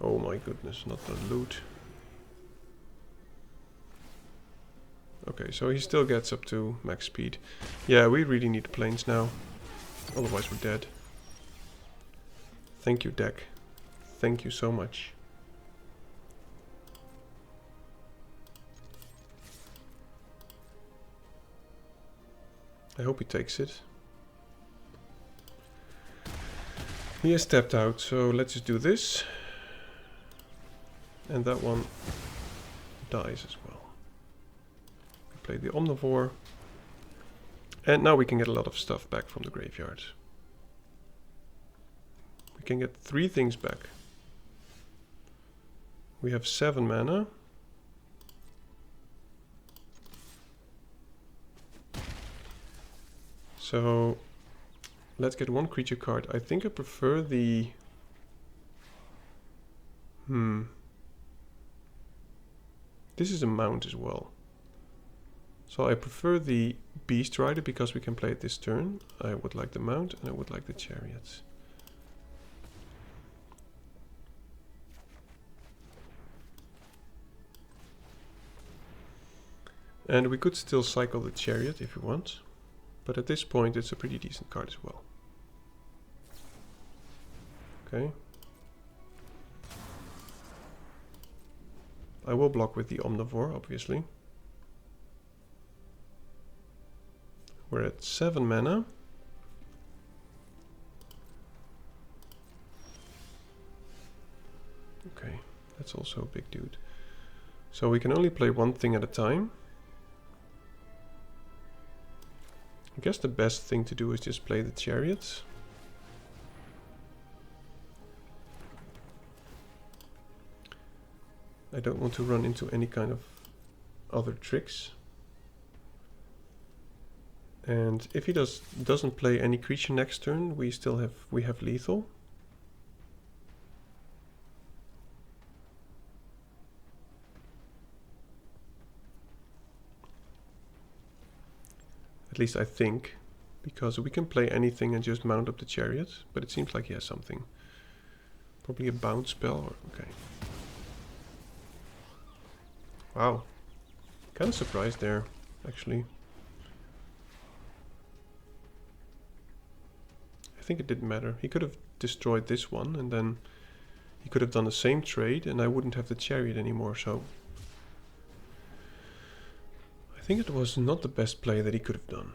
S2: Oh my goodness, not the loot. Okay, so he still gets up to max speed. Yeah, we really need planes now. Otherwise we're dead. Thank you, deck. Thank you so much. I hope he takes it. He has stepped out, so let's just do this. And that one dies as well. We play the Omnivore. And now we can get a lot of stuff back from the graveyard. We can get 3 things back. We have 7 mana. So let's get 1 creature card. I think I prefer the... This is a mount as well. So I prefer the Beast Rider because we can play it this turn. I would like the mount and I would like the chariots. And we could still cycle the chariot if we want. But at this point it's a pretty decent card as well. Okay. I will block with the Omnivore, obviously. We're at 7 mana. Okay, that's also a big dude. So we can only play one thing at a time. I guess the best thing to do is just play the chariots. I don't want to run into any kind of other tricks. And if he doesn't play any creature next turn, we have lethal. At least I think, because we can play anything and just mount up the chariot, but it seems like he has something. Probably a bounce spell, or okay. Wow. Kind of surprised there, actually. I think it didn't matter. He could have destroyed this one, and then he could have done the same trade, and I wouldn't have the chariot anymore, so... I think it was not the best play that he could have done.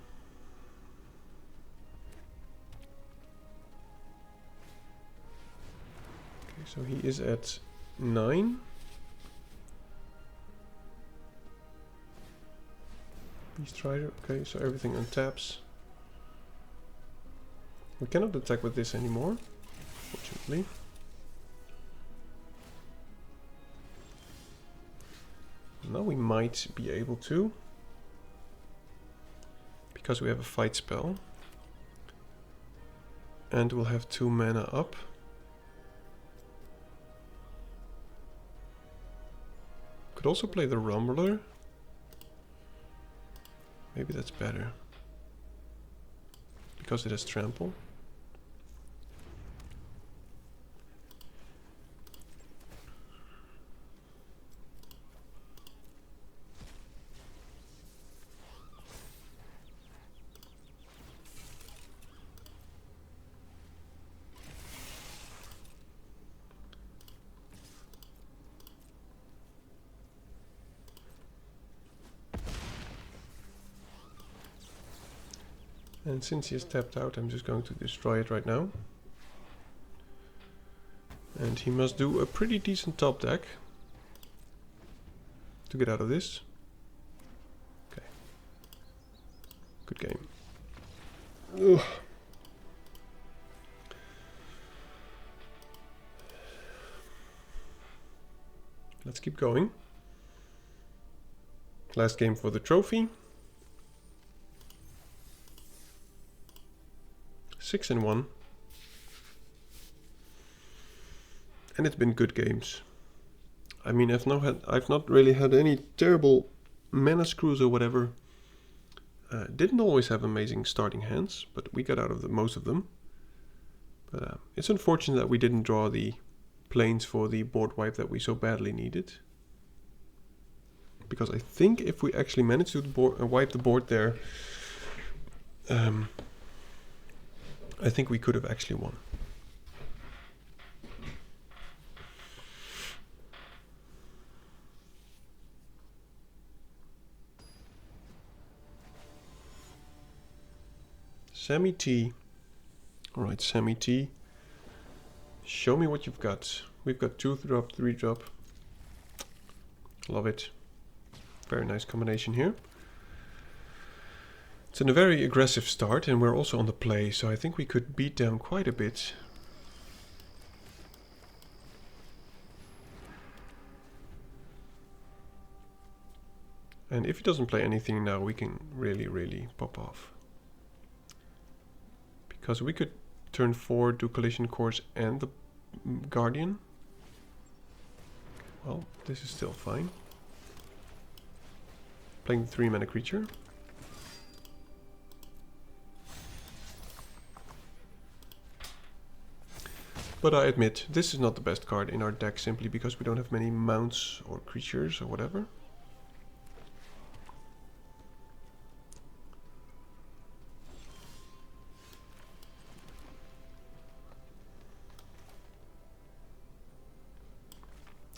S2: Okay, so he is at 9. Beast Rider, okay, so everything untaps. We cannot attack with this anymore, fortunately. Now we might be able to, because we have a fight spell. And we'll have 2 mana up. Could also play the Rumbler. Maybe that's better, because it has trample. And since he has tapped out, I'm just going to destroy it right now. And he must do a pretty decent top deck to get out of this. Okay. Good game. Ugh. Let's keep going. Last game for the trophy. 6-1. And it's been good games. I mean, I've not really had any terrible mana screws or whatever. Didn't always have amazing starting hands, but we got out of most of them. But it's unfortunate that we didn't draw the planes for the board wipe that we so badly needed. Because I think if we actually managed to wipe the board there, I think we could have actually won. Sammy T. Alright, Sammy T. Show me what you've got. We've got 2-drop, 3-drop. Love it. Very nice combination here. It's in a very aggressive start, and we're also on the play, so I think we could beat down quite a bit. And if he doesn't play anything now, we can really pop off. Because we could turn 4 do Collision Course and the Guardian. Well, this is still fine. Playing the 3-mana creature. But I admit, this is not the best card in our deck simply because we don't have many mounts or creatures or whatever.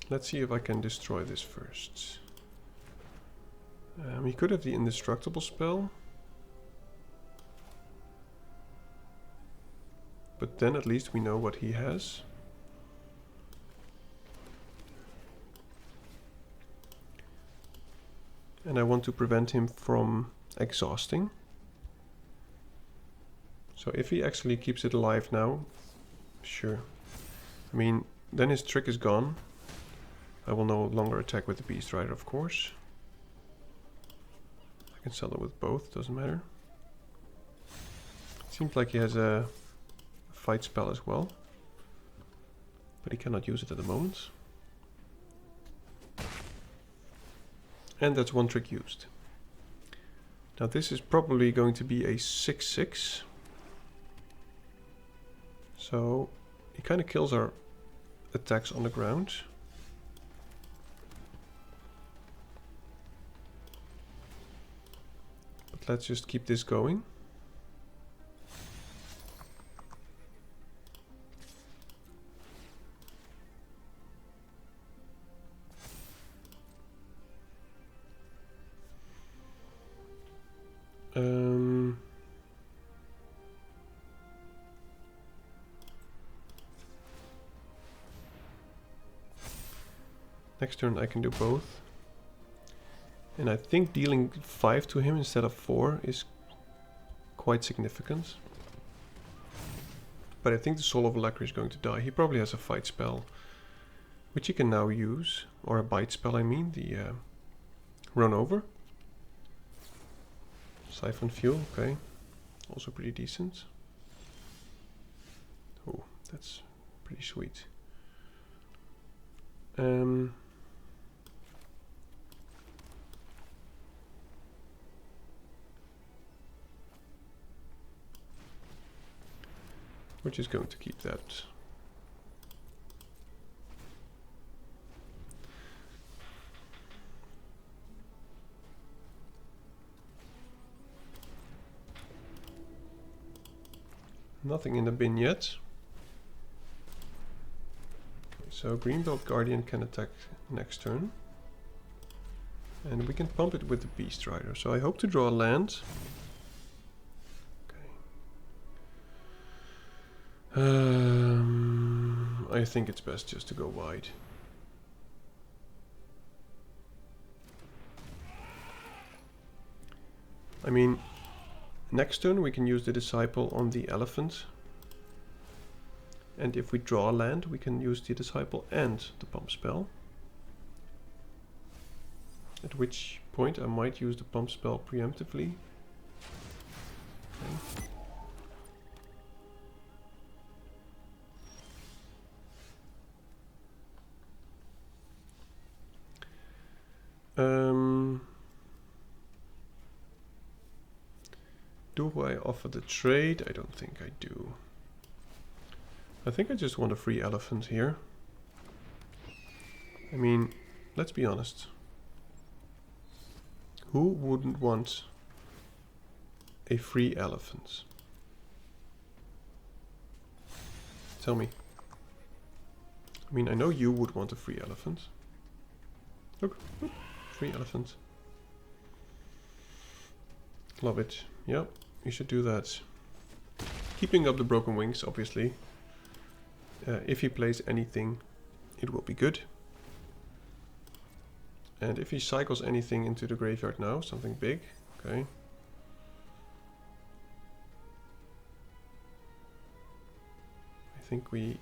S2: Let's see if I can destroy this first. He could have the indestructible spell. But then at least we know what he has. And I want to prevent him from exhausting. So if he actually keeps it alive now, sure. I mean, then his trick is gone. I will no longer attack with the Beast Rider, of course. I can sell it with both, doesn't matter. Seems like he has a fight spell as well. But he cannot use it at the moment. And that's one trick used. Now this is probably going to be a 6/6. So he kind of kills our attacks on the ground. But let's just keep this going. Next turn I can do both. And I think dealing 5 to him instead of 4 is quite significant. But I think the Soul of Lacquer is going to die. He probably has a fight spell, which he can now use. Or a bite spell, I mean, the Run Over. Siphon Fuel, okay. Also pretty decent. Oh, that's pretty sweet. We're just going to keep that. Nothing in the bin yet. So Greenbelt Guardian can attack next turn. And we can pump it with the Beast Rider. So I hope to draw a land. I think it's best just to go wide. I mean, next turn we can use the Disciple on the Elephant. And if we draw land, we can use the Disciple and the pump spell. At which point I might use the pump spell preemptively. Okay. Do I offer the trade? I don't think I do. I think I just want a free elephant here. I mean, let's be honest. Who wouldn't want a free elephant? Tell me. I mean, I know you would want a free elephant. Look, free elephant. Love it. Yep, you should do that. Keeping up the broken wings, obviously. If he plays anything, it will be good. And if he cycles anything into the graveyard now, something big, okay. I think we...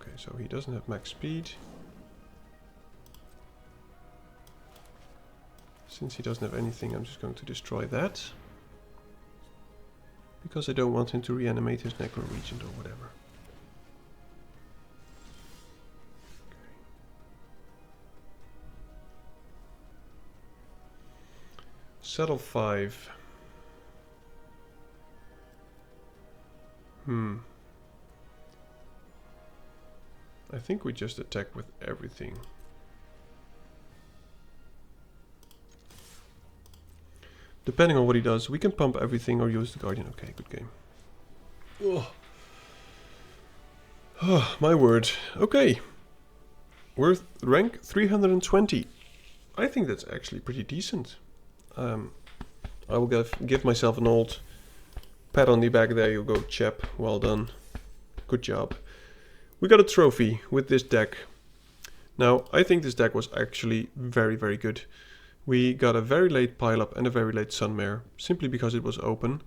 S2: Okay, so he doesn't have max speed. Since he doesn't have anything, I'm just going to destroy that. Because I don't want him to reanimate his Necro Regent or whatever. Settle 5. I think we just attack with everything. Depending on what he does, we can pump everything or use the Guardian. Okay, good game. Oh, my word. Okay. We're rank 320. I think that's actually pretty decent. I will give myself an old Pat on the back, there you go, chap. Well done. Good job. We got a trophy with this deck. Now, I think this deck was actually very, very good. We got a very late pile-up and a very late Sunmare, simply because it was open.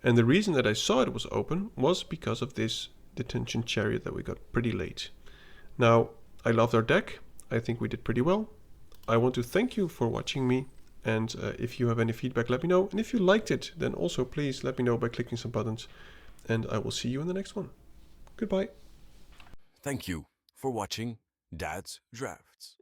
S2: And the reason that I saw it was open was because of this Detention Chariot that we got pretty late. Now, I loved our deck. I think we did pretty well. I want to thank you for watching me. And if you have any feedback, let me know. And if you liked it, then also please let me know by clicking some buttons. And I will see you in the next one. Goodbye.
S3: Thank you for watching Dad's Drafts.